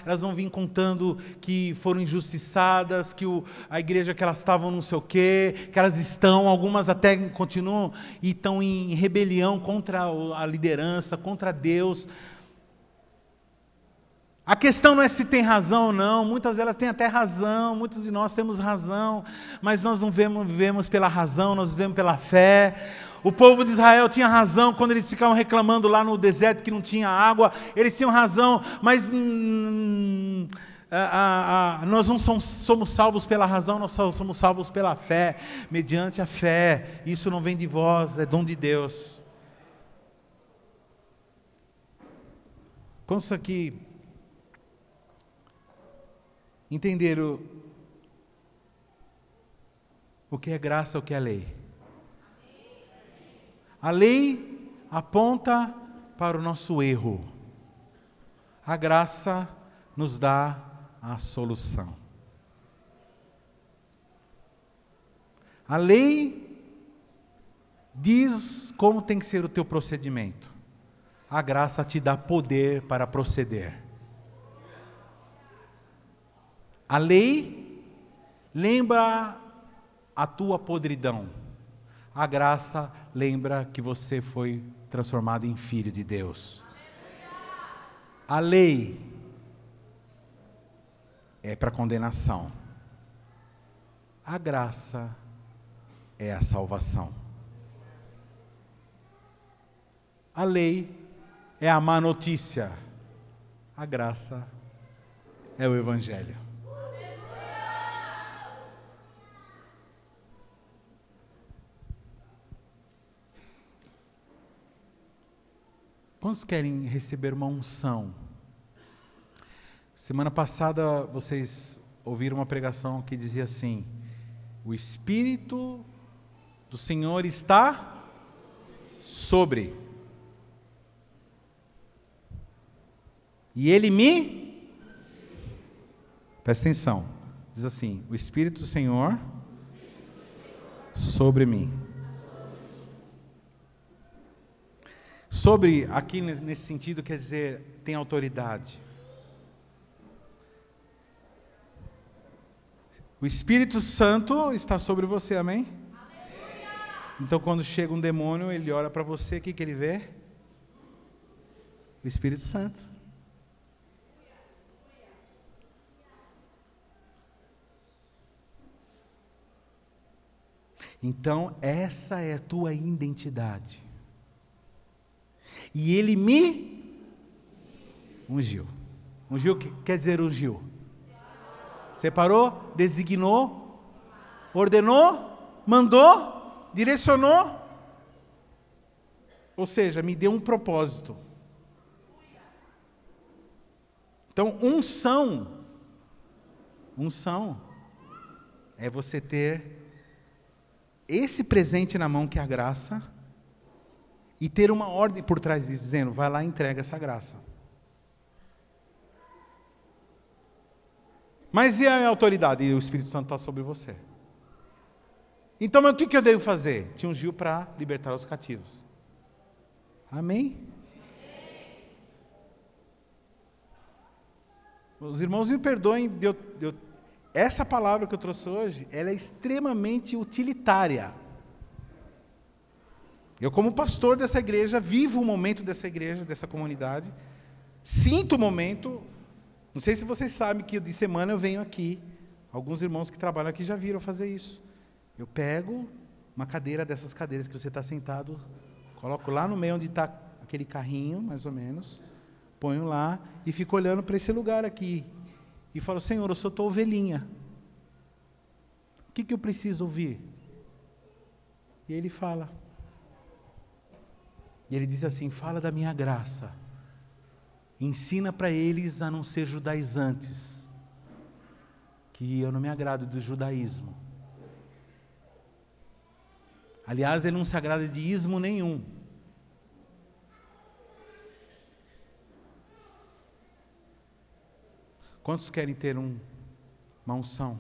elas vão vir contando que foram injustiçadas, que a igreja que elas estavam não sei o quê, que elas estão, algumas até continuam e estão em rebelião contra a liderança, contra Deus. A questão não é se tem razão ou não, muitas delas têm até razão, muitos de nós temos razão, mas nós não vivemos pela razão, nós vivemos pela fé. O povo de Israel tinha razão quando eles ficavam reclamando lá no deserto que não tinha água, eles tinham razão, mas nós não somos salvos pela razão, nós somos salvos pela fé, mediante a fé. Isso não vem de vós, é dom de Deus. Quantos aqui entenderam o que é graça, o que é lei? A lei aponta para o nosso erro. A graça nos dá a solução. A lei diz como tem que ser o teu procedimento. A graça te dá poder para proceder. A lei lembra a tua podridão. A graça lembra que você foi transformado em filho de Deus. A lei é para condenação. A graça é a salvação. A lei é a má notícia. A graça é o Evangelho. Quantos querem receber uma unção? Semana passada vocês ouviram uma pregação que dizia assim: o Espírito do Senhor está sobre. E Ele me... Presta atenção. Diz assim: o Espírito do Senhor sobre mim. Sobre, aqui nesse sentido, quer dizer, tem autoridade. O Espírito Santo está sobre você, amém? Então, quando chega um demônio, ele olha para você, o que ele vê? O Espírito Santo. Então, essa é a tua identidade. E Ele me ungiu. Ungiu quer dizer ungiu. Separou, designou, ordenou, mandou, direcionou. Ou seja, me deu um propósito. Então, unção é você ter esse presente na mão que é a graça e ter uma ordem por trás disso, dizendo, vai lá e entrega essa graça. Mas e a autoridade? E o Espírito Santo está sobre você. Então, mas o que eu devo fazer? Te ungiu para libertar os cativos. Amém? Os irmãos me perdoem, essa palavra que eu trouxe hoje, ela é extremamente utilitária. Eu, como pastor dessa igreja, vivo o momento dessa igreja, dessa comunidade, sinto o momento. Não sei se vocês sabem que de semana eu venho aqui, alguns irmãos que trabalham aqui já viram fazer isso. Eu pego uma cadeira dessas cadeiras que você está sentado, coloco lá no meio onde está aquele carrinho, mais ou menos, ponho lá e fico olhando para esse lugar aqui. E falo, Senhor, eu sou tua ovelhinha. O que eu preciso ouvir? E Ele fala. E Ele diz assim, fala da minha graça. Ensina para eles a não ser judaizantes. Que eu não me agrado do judaísmo. Aliás, Ele não se agrada de ismo nenhum. Quantos querem ter uma unção?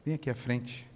Vem aqui à frente.